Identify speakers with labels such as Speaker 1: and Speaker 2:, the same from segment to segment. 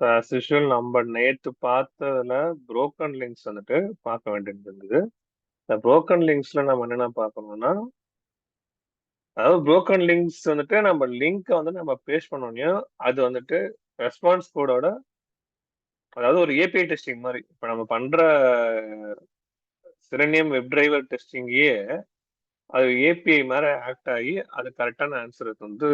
Speaker 1: As usual நம்ம நேத்து பார்த்ததுல புரோக்கன் லிங்க்ஸ் வந்துட்டு பார்க்க வேண்டியது இருந்தது. இந்த புரோக்கன் லிங்க்ஸ்ல நம்ம என்னென்ன பார்க்கணும்னா, அதாவது புரோக்கன் லிங்க்ஸ் வந்துட்டு நம்ம லிங்க் வந்து நம்ம பேஸ்ட் பண்ணோம்னா அது வந்துட்டு ரெஸ்பான்ஸ் கோடோட, அதாவது ஒரு ஏபிஐ டெஸ்டிங் மாதிரி. இப்போ நம்ம பண்ற சிரனியம் வெப் டிரைவர் டெஸ்டிங்கையே அது ஏபிஐ மாதிரி ஆக்ட் ஆகி அது கரெக்டான ஆன்சருக்கு வந்து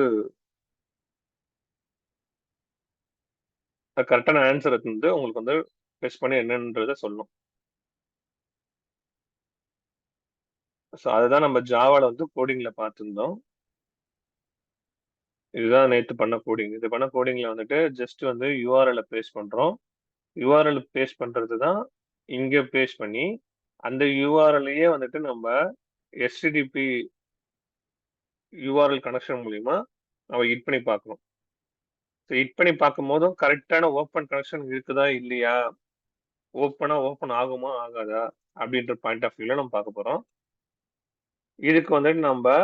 Speaker 1: உங்களுக்கு வந்து டெஸ்ட் பண்ணி என்னன்றதை சொல்லும். ஸோ அதுதான் நம்ம ஜாவால வந்து கோடிங்ல பார்த்துருந்தோம். இதுதான் நேத்து பண்ண கோடிங். இது பண்ண கோடிங்ல வந்துட்டு ஜஸ்ட் வந்து யூஆர்எல் பேஸ்ட் பண்றோம். யூஆர்எல் பேஸ்ட் பண்றது தான் இங்க பேஸ்ட் பண்ணி அந்த யூஆர்எல்லையே வந்துட்டு நம்ம எஸ்டிடிபி யூஆர்எல் கனெக்ஷன் மூலியமா நம்ம ஹிட் பண்ணி பார்க்கணும். ஸோ ஹிட் பண்ணி பார்க்கும் போதும் கரெக்டான ஓப்பன் கனெக்ஷன் இருக்குதா இல்லையா, ஓப்பன் ஆகுமா ஆகாதா அப்படின்ற பாயிண்ட் ஆஃப் வியூல நம்ம பார்க்க போறோம். இதுக்கு வந்துட்டு நம்ம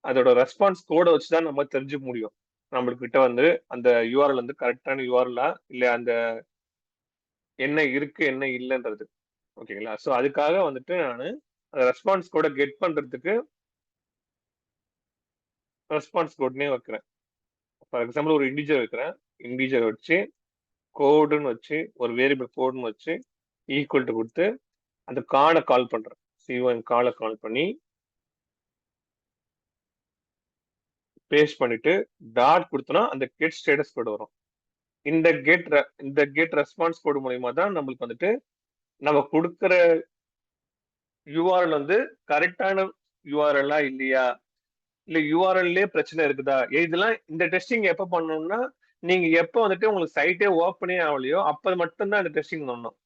Speaker 1: அதோட ரெஸ்பான்ஸ் கோடை வச்சுதான் நம்ம தெரிஞ்சுக்க முடியும். நம்மளுக்கு கிட்ட வந்து அந்த யூஆர்எல் வந்து கரெக்டான யூஆர்எலா இல்ல அந்த என்ன இருக்கு என்ன இல்லைன்றது. ஓகேங்களா? ஸோ அதுக்காக வந்துட்டு நான் ரெஸ்பான்ஸ் கோடை கெட் பண்றதுக்கு ரெஸ்பான்ஸ் கோட்னே வைக்கிறேன். ஃபார் எக்ஸாம்பிள் ஒரு இன்டிஜர் வைக்கிறேன். இன்டிஜர் வச்சு கோடுன்னு வச்சு ஒரு வேரியபிள் கோடுன்னு வச்சு ஈக்குவல் டு கொடுத்து அந்த காலை கால் பண்றேன். C1 காலை கால் பண்ணி பேஸ்ட் பண்ணிட்டு டாட் கொடுத்தோம்னா அந்த கெட் ஸ்டேட்டஸ் கோடு வரும். இந்த கெட் ரெஸ்பான்ஸ் கோடு மூலியமா தான் நம்மளுக்கு வந்துட்டு நம்ம கொடுக்குற யூஆர்எல் வந்து கரெக்டான யூஆர்எல்லா இல்லையா, இல்ல யூஆர்எல்லே பிரச்சனை இருக்குதா. இதெல்லாம் இந்த டெஸ்டிங் எப்ப பண்ணணும்னா, நீங்க எப்ப வந்துட்டு உங்களுக்கு சைட்டே ஓப்பனே ஆகலையோ அப்ப மட்டும்தான் இந்த டெஸ்டிங் பண்ணணும்.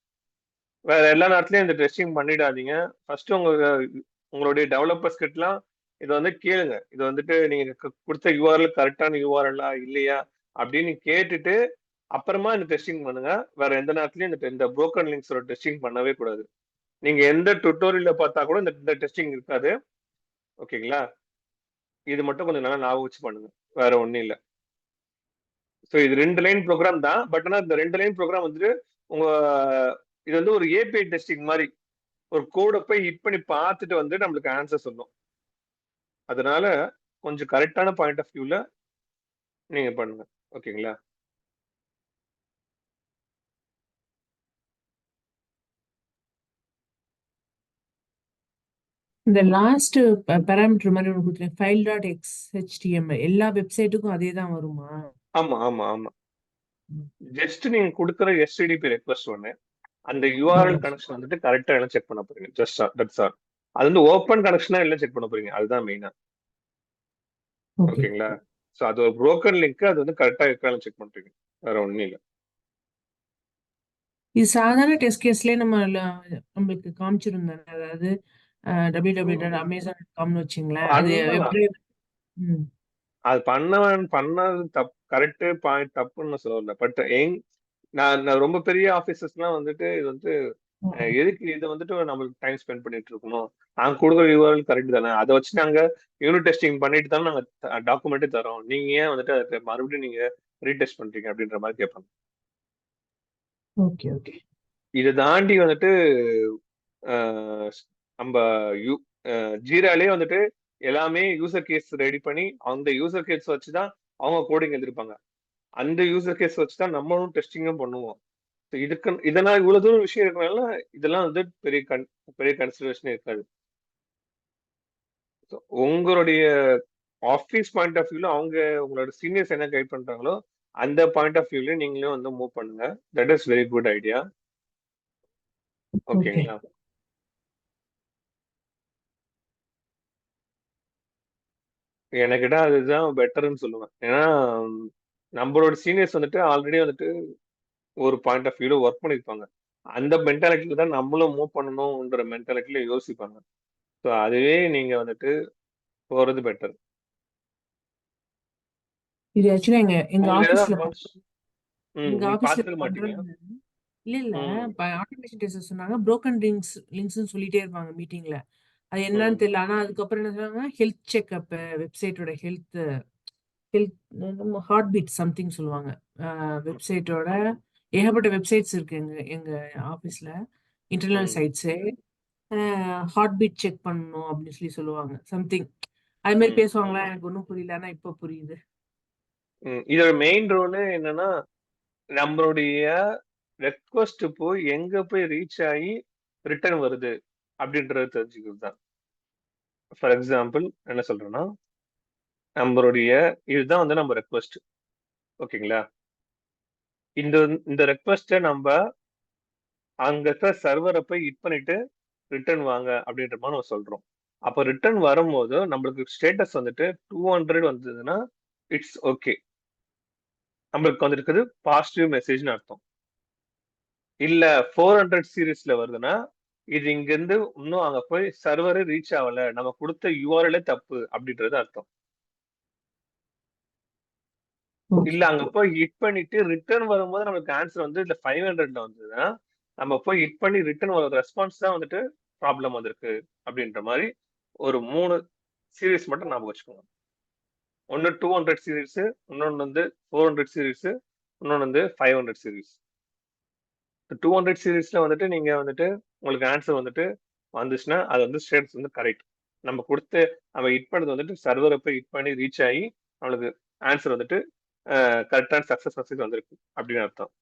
Speaker 1: வேற எல்லா நேரத்துலயும் இந்த டெஸ்டிங் பண்ணிடாதீங்க. ஃபர்ஸ்ட் உங்களுடைய டெவலப்பர்ஸ் கிட்டலாம் இதை வந்து கேளுங்க. இது வந்துட்டு நீங்க கொடுத்த யூஆர்எல் கரெக்டான யூஆர்எல்லா இல்லையா அப்படின்னு கேட்டுட்டு அப்புறமா இந்த டெஸ்டிங் பண்ணுங்க. வேற எந்த நேரத்துலயும் இந்த புரோக்கன் லிங்க்ஸோட டெஸ்டிங் பண்ணவே கூடாது. நீங்க எந்த டுட்டோரியல்ல பார்த்தா கூட இந்த டெஸ்டிங் இருக்காது. ஓகேங்களா? இது மட்டும் கொஞ்சம் நல்லா ஞாபகம் வச்சு பண்ணுங்க. வேற ஒண்ணும் இல்ல. ஸோ இது 2 லைன் ப்ரோக்ராம் தான். பட் ஆனா இந்த 2 லைன் ப்ரோக்ராம் வந்துட்டு உங்க இது வந்து ஒரு ஏபிஐ டெஸ்டிங் மாதிரி ஒரு கோடை போய் ஹிட் பண்ணி பார்த்துட்டு வந்து நம்மளுக்கு ஆன்சர் சொல்லும். அதனால கொஞ்சம் கரெக்டான பாயிண்ட் ஆஃப் வியூல நீங்க பண்ணுங்க. ஓகேங்களா?
Speaker 2: இந்த லாஸ்ட் பேராமீட்டர் மாதிரி ஒன்று கொடுத்துருக்கேன், ஃபைல் டாட் எக்ஸ்ஹெச்டிஎம்எல் எல்லா வெப்சைட்டுக்கும் அதே தான் வருமா?
Speaker 1: ஆமா ஆமா ஆமா. ஜஸ்ட் நீங்க கொடுக்குற எஸ்டிடிபி ரெக்வஸ்ட் ஒண்ணு, அந்த யூஆர்எல் கனெக்ஷன் வந்துட்டு கரெக்டா எல்லாம் செக் பண்ண போறீங்க. Just that's all. அது வந்து ஓப்பன் கனெக்ஷனா எல்லாம் செக் பண்ண போறீங்க. அதுதான் மெயினா. ஓகேங்களா? ஸோ அது ஒரு புரோக்கன் லிங்க், அது வந்து கரெக்டா இருக்கான்னு செக் பண்றீங்க. வேற ஒண்ணும் இல்ல.
Speaker 2: இது சாதாரண டெஸ்ட் கேஸ்லயே நம்மளுக்கு காமிச்சிருந்தாங்க. அதாவது www.amazon.comனு வச்சுங்களேன். அது
Speaker 1: அது பண்ணது கரெக்ட் பாயிண்ட் தப்புன்னு சொல்லல. பட் நான் ரொம்ப பெரிய ஆபீசர்ஸ்லாம் வந்துட்டு இது வந்து எதுக்கு இதை வந்துட்டு நம்மளுக்கு டைம் ஸ்பெண்ட் பண்ணிட்டு இருக்கணும், நாங்க கொடுக்குற யூஆர்எல் கரெக்ட் தானே, அதை வச்சு நாங்க யூனிட் டெஸ்டிங் பண்ணிட்டு தானே நாங்க டாக்குமெண்ட்டே தரோம், நீங்க ஏன் வந்துட்டு அதை மறுபடியும் நீங்க ரீடெஸ்ட் பண்றீங்க அப்படின்ற மாதிரி கேட்பாங்க.
Speaker 2: Okay okay.
Speaker 1: இதை தாண்டி வந்துட்டு நம்ம ஜீராலே வந்துட்டு எல்லாமே யூசர் கேஸ் ரெடி பண்ணி அந்த யூசர் கேஸ் வச்சுதான் அவங்க கோடிங் எழுதிருப்பாங்க. அந்த யூசர் கேஸ் வச்சுதான் நம்மளும் டெஸ்டிங்கும் பண்ணுவோம். இதெல்லாம் இவ்வளவு தூரம் விஷயம் இருக்கனால இதெல்லாம் வந்து பெரிய கன்சிடரேஷன் இருக்காது. உங்களுடைய ஆஃபீஸ் பாயிண்ட் ஆஃப் வியூல உங்களோட சீனியர்ஸ் என்ன கைட் பண்றாங்களோ அந்த பாயிண்ட் ஆஃப் வியூல நீங்களும் வந்து மூவ் பண்ணுங்க. That is very good idea. ஓகேங்களா? எனக்கிட்ட அதுதான் பெட்டர்ன்னு சொல்லுவேன். ஏன்னா நம்மளோட சீனியர்ஸ் வந்துட்டு ஆல்ரெடி வந்துட்டு ஒரு பாயிண்ட் ஆஃப் வியூல ஒர்க் பண்ணிருப்பாங்க. அந்த மென்டாலிட்டியில தான் நம்மளும் மூவ் பண்ணணும்ன்ற மென்டாலிட்டியில யோசிப்பாங்க. ஸோ அதுவே நீங்க வந்துட்டு போறது பெட்டர்.
Speaker 2: இது ஆக்சுவலா எங்க ஆபீஸ்ல
Speaker 1: பாத்துக்க மாட்டீங்க.
Speaker 2: இல்ல ஆட்டோமேஷன் டெஸ்ட் சொன்னாங்க, புரோக்கன் லிங்க்ஸ் சொல்லிட்டே இருப்பாங்க மீட்டிங்ல. அது என்னன்னு தெரியல. ஆனா அதுக்கப்புறம் என்ன சொன்னாங்க, ஹெல்த் செக்அப், வெப்சைட்டோட ஹெல்த் ஹார்ட் பீட் சம்திங் சொல்லுவாங்க. வெப்சைட்டோட ஏகப்பட்ட வெப்சைட்ஸ் இருக்கு எங்க ஆஃபீஸ்ல. இன்டர்னல்
Speaker 1: ம்,
Speaker 2: சைட்ஸே ஹார்ட் பீட் செக் பண்ணணும் அப்படின்னு சொல்லுவாங்க சம்திங். அது மாதிரி
Speaker 1: ம்,
Speaker 2: பேசுவாங்களா? எனக்கு ஒன்றும் புரியல. ஆனா இப்போ புரியுது.
Speaker 1: இதோட மெயின் ரோல் என்னன்னா நம்மளுடைய ரெக்வஸ்ட் போய் எங்க போய் ரீச் ஆகி ரிட்டர்ன் வருது அப்படின்றத தெரிஞ்சுக்கிறது தான். ஃபார் எக்ஸாம்பிள் என்ன சொல்றேன்னா, நம்மளுடைய இதுதான் வந்து நம்ம ரெக்வஸ்ட். ஓகேங்களா? இந்த இந்த ரெக்வஸ்ட்டை நம்ம அங்க இருக்கிற சர்வரை போய் ஹிட் பண்ணிட்டு ரிட்டர்ன் வாங்க அப்படின்ற மாதிரி நம்ம சொல்றோம். அப்போ ரிட்டர்ன் வரும்போது நம்மளுக்கு ஸ்டேட்டஸ் வந்துட்டு 200 வந்ததுன்னா இட்ஸ் ஓகே, நம்மளுக்கு வந்திருக்குது பாசிட்டிவ் மெசேஜ்னு அர்த்தம். இல்ல 400 சீரீஸ்ல வருதுன்னா இது இங்க இருந்து இன்னும் அங்க போய் சர்வரே ரீச் ஆகல, நம்ம கொடுத்த யூஆர்எல்லே தப்பு அப்படின்றது அர்த்தம்.
Speaker 2: ஓகே.
Speaker 1: இல்ல அங்க போய் ஹிட் பண்ணிட்டு ரிட்டர்ன் வரும்போது நமக்கு ஆன்சர் வந்து இல்ல 500ல வந்ததுன்னா நம்ம போய் ஹிட் பண்ணி ரிட்டர்ன் வர ரெஸ்பான்ஸ் தான் வந்துட்டு ப்ராப்ளம் வந்திருக்கு அப்படின்ற மாதிரி ஒரு 3 சீரீஸ் மட்டும் ஞாபகம் வச்சுக்கோங்க. ஒன்னு 200 சீரீஸ், இன்னொன்னு வந்து 400 சீரீஸ், இன்னொன்னு வந்து 500 சீரீஸ். 200 சீரீஸ்ல வந்துட்டு நீங்க வந்துட்டு உங்களுக்கு ஆன்சர் வந்துட்டு வந்துச்சுன்னா அது வந்து ஸ்டேட்டஸ் வந்து கரெக்ட். நம்ம கொடுத்து நம்ம ஹிட் பண்ணது வந்துட்டு சர்வரை போய் ஹிட் பண்ணி ரீச் ஆகி நம்மளுக்கு ஆன்சர் வந்துட்டு கரெக்டான சக்சஸ் மெசேஜ் வந்திருக்கு அப்படின்னு அர்த்தம்.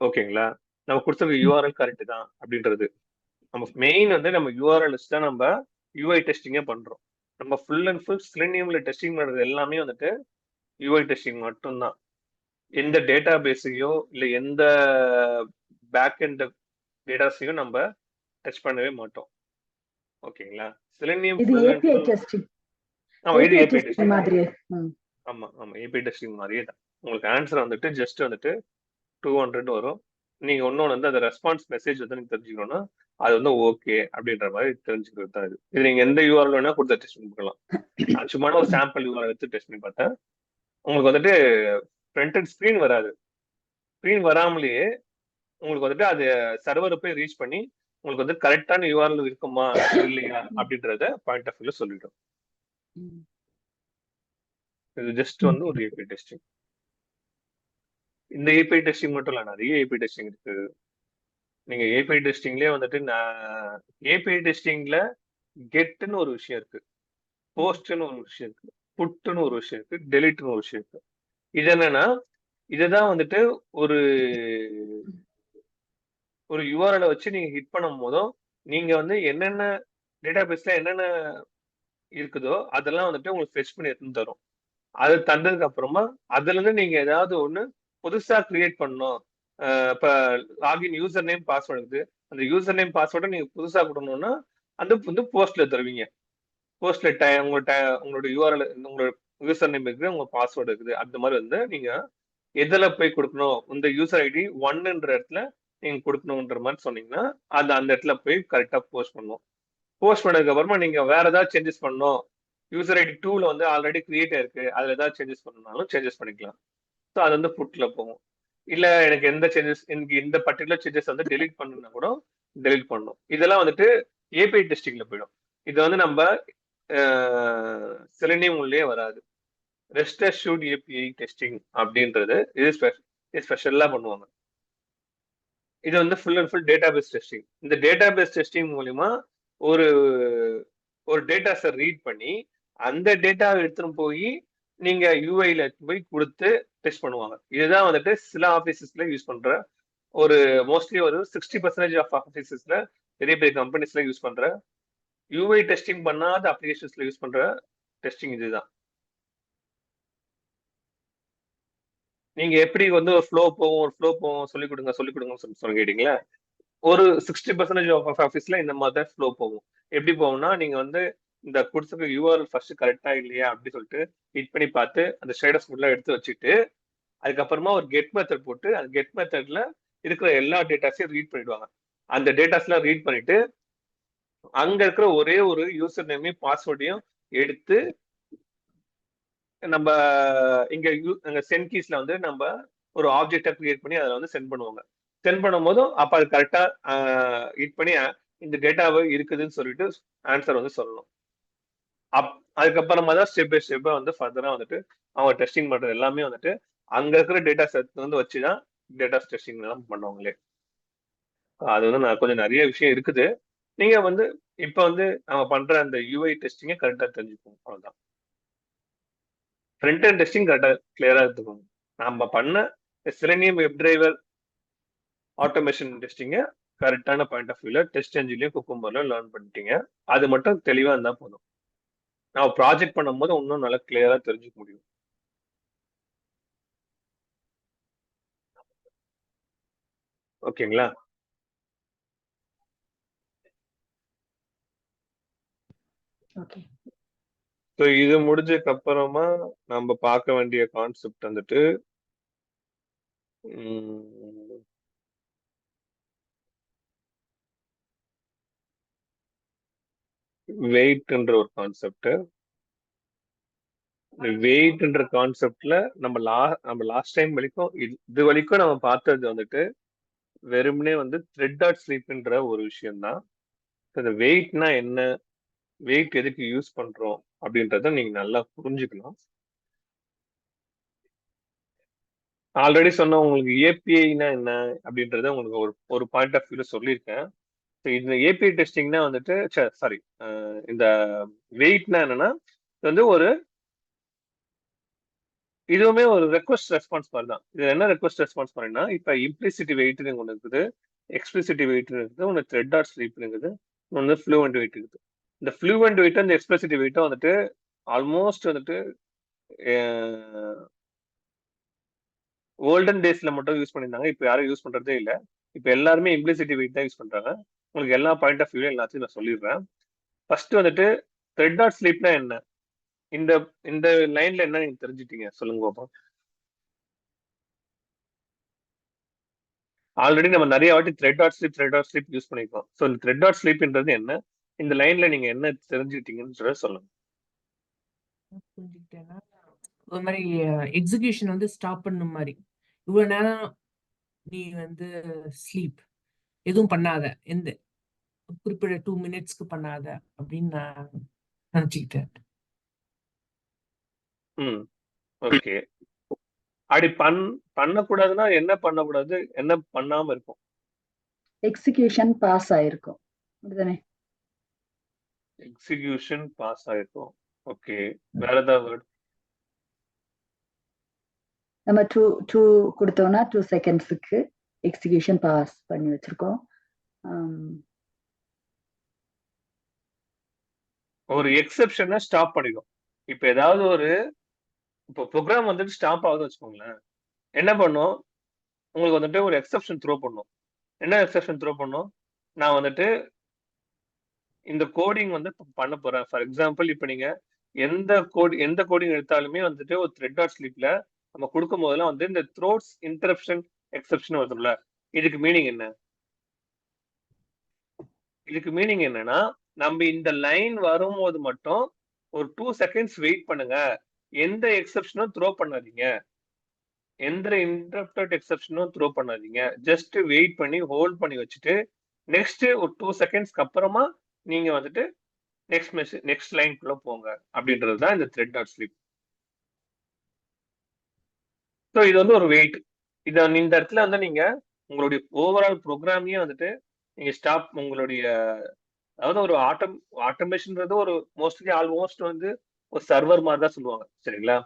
Speaker 1: ஓகேங்களா? நம்ம கொடுத்துருக்க யூஆர்எல் கரெக்ட் தான் அப்படின்றது. நம்ம மெயின் வந்து நம்ம யூஆர்எல் தான் நம்ம யூஐ டெஸ்டிங்கே பண்றோம். நம்ம ஃபுல் அண்ட் ஃபுல் செலினியம்ல டெஸ்டிங் பண்றது எல்லாமே வந்துட்டு யூஐ டெஸ்டிங் மட்டும்தான். எந்த டேட்டா பேஸையோ இல்ல எந்த பேக் எண்ட் டேட்டாஸையும் நம்ம டச் பண்ணவே மாட்டோம். ஓகேங்களா? செலினியம்
Speaker 3: இது
Speaker 1: full and
Speaker 3: API
Speaker 1: full.
Speaker 3: Testing.
Speaker 1: ஆமா, இது
Speaker 3: ஏபிஐ
Speaker 1: ஏபிஐ
Speaker 3: டெஸ்டிங்
Speaker 1: டெஸ்டிங்.
Speaker 3: மாதிரி. ம்.
Speaker 1: ஆமா ஆமா, ஏபிஐ டெஸ்டிங் மாதிரியே தான். உங்களுக்கு ஆன்சர் வந்துட்டு ஜஸ்ட் வந்துட்டு 200 வரும். நீங்க இன்னொன்று வந்து அந்த ரெஸ்பான்ஸ் மெசேஜ் வந்து நீங்க தெரிஞ்சுக்கணும்னா அது வந்து ஓகே அப்படின்ற மாதிரி தெரிஞ்சுக்கிறது தான் இது. இது நீங்க எந்த யூஆர்எல் வேணா கொடுத்து டெஸ்ட் பண்ணி பார்க்கலாம். நான் சும்மா ஒரு சாம்பிள் யூஆர்எல் எடுத்து டெஸ்ட் பண்ணி பார்த்தேன். உங்களுக்கு வந்துட்டு ஃப்ரண்ட் அண்ட் ஸ்க்ரீன் வராது. ஸ்க்ரீன் வராமலேயே உங்களுக்கு வந்துட்டு அது சர்வரை போய் ரீச் பண்ணி உங்களுக்கு வந்து கரெக்டான யூஆர்எல் இருக்குமா இல்லையா அப்படின்றத பாயிண்ட் ஆஃப் வியூல சொல்லிடும்.
Speaker 3: ம்.
Speaker 1: இது ஜஸ்ட் வந்து ஒரு ஏபிஐ டெஸ்டிங். இந்த ஏபிஐ டெஸ்டிங் மட்டும் இல்ல, நிறைய ஏபிஐ டெஸ்டிங் இருக்கு. நீங்க ஏபிஐ டெஸ்டிங்லயே வந்துட்டு ஏபிஐ டெஸ்டிங்ல கெட்னு ஒரு விஷயம் இருக்கு, போஸ்ட்னு ஒரு விஷயம் இருக்கு, புட்னு ஒரு விஷயம் இருக்கு, டெலிட்னு ஒரு விஷயம் இருக்கு. இது என்னன்னா இதுதான் வந்துட்டு ஒரு ஒரு யூஆர்எல் வச்சு நீங்க ஹிட் பண்ணும் போதும் நீங்க வந்து என்னென்ன டேட்டா பேஸ்ல என்னென்ன இருக்குதோ அதெல்லாம் வந்துட்டு உங்களுக்கு ஃபெச் பண்ணி எடுத்துன்னு தரும். அது தந்ததுக்கு அப்புறமா அதுல இருந்து நீங்க ஏதாவது ஒண்ணு புதுசா கிரியேட் பண்ணணும். இப்ப லாகின் யூசர் நேம் பாஸ்வேர்டு இருக்குது, அந்த யூசர் நேம் பாஸ்வேர்டை நீங்க புதுசா கொடுக்கணும்னா அந்த வந்து போஸ்ட்ல தருவீங்க. போஸ்ட்ல உங்களோட யூஆர்எல் உங்களோட யூசர் நேம் இருக்குது, உங்க பாஸ்வேர்டு இருக்குது, அந்த மாதிரி வந்து நீங்க எதுல போய் கொடுக்கணும், இந்த யூசர் ஐடி 1ன்ற இடத்துல நீங்க கொடுக்கணும்ன்ற மாதிரி சொன்னீங்கன்னா அது அந்த இடத்துல போய் கரெக்டா போஸ்ட் பண்ணும். போஸ்ட் பண்ணதுக்கு அப்புறமா நீங்க வேற ஏதாவது சேஞ்சஸ் பண்ணணும், யூசர் ஐடி 2ல வந்து ஆல்ரெடி கிரியேட் ஆயிருக்கு, அதுல ஏதாவது சேஞ்சஸ் பண்ணணும்னாலும் சேஞ்சஸ் பண்ணிக்கலாம். ஸோ அது வந்து புட்ல போகும். இல்ல எனக்கு எந்த சேஞ்சஸ், எனக்கு இந்த பர்டிகுலர் சேஞ்சஸ் வந்து டெலிட் பண்ணணும்னா கூட டெலிட் பண்ணணும். இதெல்லாம் வந்துட்டு ஏபிஐ டெஸ்டிங்ல போயிடும். இது வந்து நம்ம செலினியம் உள்ளே வராது. ரெஸ்ட் அஷ்யூர்ட் ஏபிஐ டெஸ்டிங் அப்படின்றது இது ஸ்பெஷலா பண்ணுவாங்க. இது வந்து full and full database testing. இந்த டேட்டா பேஸ் டெஸ்டிங் மூலியமா ஒரு ஒரு டேட்டாஸை ரீட் பண்ணி அந்த டேட்டாவை எடுத்துட்டு போய் நீங்க யூஐல போய் கொடுத்து டெஸ்ட் பண்ணுவாங்க. இதுதான் வந்துட்டு சில ஆபீசஸ்ல யூஸ் பண்ற ஒரு மோஸ்ட்லி ஒரு 60% ஆஃப் ஆபீசஸ்ல பெரிய பெரிய கம்பெனிஸ்ல யூஸ் பண்ற யூஐ டெஸ்டிங் பண்ணாத அப்ளிகேஷன்ஸ்ல யூஸ் பண்ற டெஸ்டிங் இதுதான். நீங்க எப்படி வந்து ஒரு ஃப்ளோ போவோம் சொல்லிக் கொடுங்க சொல்லி கேட்டீங்களா? ஒரு 60% ஆஃப் ஆஃபீஸ்ல இந்த மாதிரி தான் ஃப்ளோ போகும். எப்படி போகும்னா நீங்க வந்து இந்த கொடுத்துருக்க யூஆர்எல் ஃபர்ஸ்ட் கரெக்டா இல்லையா அப்படி சொல்லிட்டு ஹிட் பண்ணி பார்த்து அந்த ஸ்டேட்டஸ் ஃபுல்லா எடுத்து வச்சுட்டு அதுக்கப்புறமா ஒரு கெட் மெத்தட் போட்டு அந்த கெட் மெத்தட்ல இருக்கிற எல்லா டேட்டாஸையும் ரீட் பண்ணிடுவாங்க. அந்த டேட்டாஸ்லாம் ரீட் பண்ணிட்டு அங்க இருக்கிற ஒரே ஒரு யூசர் நேமையும் பாஸ்வேர்டையும் எடுத்து நம்ம இங்க சென்ட் கீஸ்ல வந்து நம்ம ஒரு ஆப்ஜெக்டா கிரியேட் பண்ணி அதில் வந்து சென்ட் பண்ணுவாங்க. சென்ட் பண்ணும்போதும் அப்ப அது கரெக்டா ஹிட் பண்ணி இந்த டேட்டாவை இருக்குதுன்னு சொல்லிட்டு ஆன்சர் வந்து சொல்லணும். அதுக்கப்புறமா தான் ஸ்டெப் பை ஸ்டெப்பா வந்து ஃபர்தரா வந்துட்டு அவங்க டெஸ்டிங் பண்றது எல்லாமே வந்துட்டு அங்க இருக்கிற டேட்டா செட் வந்து வச்சுதான் டேட்டா டெஸ்டிங் எல்லாம் பண்ணுவாங்களே. அது வந்து நான் கொஞ்சம் நிறைய விஷயம் இருக்குது. நீங்க வந்து இப்ப வந்து நம்ம பண்ற அந்த யூஐ டெஸ்டிங்க கரெக்டா தெரிஞ்சுக்கணும், அவ்வளவுதான். ஃப்ரண்ட் அண்ட் டெஸ்டிங் கரெக்டா கிளியரா எடுத்துக்கணும். நம்ம பண்ண செலினியம் வெப் டிரைவர் ஆட்டோமேஷன் டெஸ்டிங்க கரெக்டான பாயிண்ட் ஆஃப் வியூல டெஸ்ட் என்ஜின்லயும் குக்கும்பர்ல லேர்ன் பண்ணிட்டீங்க. அது மட்டும் தெளிவா இருந்தா போதும். நம்ம ப்ராஜெக்ட் பண்ணும்போது இன்னும் நல்லா கிளியரா தெரிஞ்சுக்க முடியும். ஓகேங்களா?
Speaker 3: ஓகே.
Speaker 1: ஸோ இது முடிஞ்சதுக்கு அப்புறமா நம்ம பார்க்க வேண்டிய கான்செப்ட் வந்துட்டு வெயிட்ன்ற ஒரு கான்செப்ட். வெயிட்ன்ற கான்செப்ட்ல நம்ம லாஸ்ட் டைம் வரைக்கும் இது வரைக்கும் நம்ம பார்த்தது வந்துட்டு வெறுமனே வந்து த்ரெட் டாட் ஸ்லீப்ன்ற ஒரு விஷயம் தான். இந்த வெயிட்னா என்ன, வெயிட் எதுக்கு யூஸ் பண்றோம் அப்படின்றத நீங்க நல்லா புரிஞ்சுக்கணும். ஆல்ரெடி சொன்ன உங்களுக்கு ஏபிஐனா என்ன அப்படின்றத உங்களுக்கு ஒரு பாயிண்ட் ஆஃப் வியூல சொல்லியிருக்கேன். இந்த ஏபிஐ டெஸ்டிங்னா வந்துட்டு சாரி, இந்த வெயிட்னா என்னன்னா இது வந்து இதுவுமே ஒரு ரெக்வஸ்ட் ரெஸ்பான்ஸ் மாதிரி தான். இது என்ன ரெக்வஸ்ட் ரெஸ்பான்ஸ் மாதிரினா இப்ப இம்ப்ளிசிட்டி வெயிட் ஒன்று இருக்குது, எக்ஸ்பிளிசிட்டி வெயிட் இருக்குது, ஒன்று த்ரெட் டாட் ஸ்லீப் இருக்குது, ஒன்று ஃப்ளூவெண்ட் வெயிட் இருக்குது. இந்த ஃப்ளூவெண்ட் வெயிட் அந்த எக்ஸ்பிளிசிட்டி வெயிட்டும் வந்துட்டு ஆல்மோஸ்ட் வந்துட்டு ஓல்டன் டேஸ்ல மட்டும் யூஸ் பண்ணியிருந்தாங்க. இப்போ யாரும் யூஸ் பண்றதே இல்லை. இப்போ எல்லாருமே இம்ப்ளிசிட்டி வெயிட் தான் யூஸ் பண்றாங்க. உங்களுக்கு எல்லா பாயிண்ட் ஆஃப் வியூல எல்லாத்தையும் நான் சொல்லிடுறேன். ஃபர்ஸ்ட் வந்துட்டு த்ரெட் டாட் ஸ்லீப்னா என்ன, இந்த இந்த லைன்ல என்ன நீங்க தெரிஞ்சுட்டீங்க சொல்லுங்க பாப்போம். ஆல்ரெடி நம்ம நிறைய வாட்டி த்ரெட் டாட் ஸ்லீப் யூஸ் பண்ணிருக்கோம். ஸோ இந்த த்ரெட் டாட் ஸ்லீப்ன்றது என்ன, இந்த லைன்ல நீங்க என்ன தெரிஞ்சுக்கிட்டீங்கன்னு சொல்லுங்க.
Speaker 2: புரிஞ்சுக்கிட்டேன்னா ஒரு மாதிரி எக்ஸிகியூஷன் வந்து ஸ்டாப் பண்ண மாதிரி. இவ்வளவு நேரம் நீ வந்து ஸ்லீப் எதுவும் பண்ணாத, எந்த குறிப்பிட்ட 2 மினிட்ஸ்க்கு பண்ணாத அப்படின்னு நான் நினைச்சுக்கிட்டேன்.
Speaker 1: ஓகே. அப்படி பண்ணக்கூடாதுன்னா என்ன பண்ணக்கூடாது, என்ன பண்ணாம இருக்கும்?
Speaker 3: எக்ஸிகியூஷன் பாஸ் ஆயிருக்கும், அப்படிதானே?
Speaker 1: எக்ஸிகியூஷன் பாஸ் ஆயிருக்கும். ஓகே, வேற ஏதாவது வேர்ட்?
Speaker 3: நம்ம 2 கொடுத்தோம்னா 2 செகண்ட்ஸுக்கு எக்ஸிகியூஷன் பாஸ் பண்ணி வச்சிருக்கோம்.
Speaker 1: ஒரு எக்ஸெப்ஷனை ஸ்டாப் பண்ணிடும். இப்ப ஏதாவது இப்போ ப்ரோக்ராம் வந்துட்டு ஸ்டாப் ஆகுதுன்னு வச்சுக்கோங்களேன், என்ன பண்ணும், உங்களுக்கு வந்துட்டு ஒரு எக்ஸெப்ஷன் த்ரோ பண்ணும். என்ன எக்ஸெப்ஷன் த்ரோ பண்ணும், நான் வந்துட்டு இந்த கோடிங் வந்து பண்ண போறேன். ஃபார் எக்ஸாம்பிள் இப்போ நீங்க எந்த கோடிங் எடுத்தாலுமே வந்துட்டு ஒரு த்ரெட் டாட் ஸ்லீப்ல நம்ம கொடுக்கும் போதெல்லாம் வந்து இந்த த்ரோட்ஸ் இன்டரப்ஷன் எக்ஸெப்ஷன் வருதுல்ல, இதுக்கு மீனிங் என்ன? இதுக்கு மீனிங் என்னன்னா, நம்ம இந்த லைன் வரும்போது மட்டும் ஒரு 2 செகண்ட்ஸ் வெயிட் பண்ணுங்க, எந்த எக்ஸெப்ஷனும் த்ரோ பண்ணாதீங்க, எந்த இன்டரப்டட் எக்ஸெப்ஷனும் த்ரோ பண்ணாதீங்க, ஜஸ்ட் வெயிட் பண்ணி ஹோல்ட் பண்ணி வச்சுட்டு நெக்ஸ்ட் ஒரு 2 செகண்ட்ஸ்க்கு அப்புறமா நீங்க வந்துட்டு நெக்ஸ்ட் லைன்குள்ள போங்க அப்படின்றது தான் இந்த த்ரெட் டாட் ஸ்லீப். ஸோ இது வந்து ஒரு வெயிட். இந்த இடத்துல வந்து நீங்க உங்களுடைய ஓவரால் ப்ரோக்ராமையே வந்துட்டு நீங்க ஸ்டாப், உங்களுடைய அதாவது ஒரு ஆட்டோமேஷன்ன்றது ஒரு மோஸ்ட்லி ஆல்மோஸ்ட் வந்து ஒரு சர்வர் மாதிரி தான் சொல்லுவாங்க, சரிங்களா?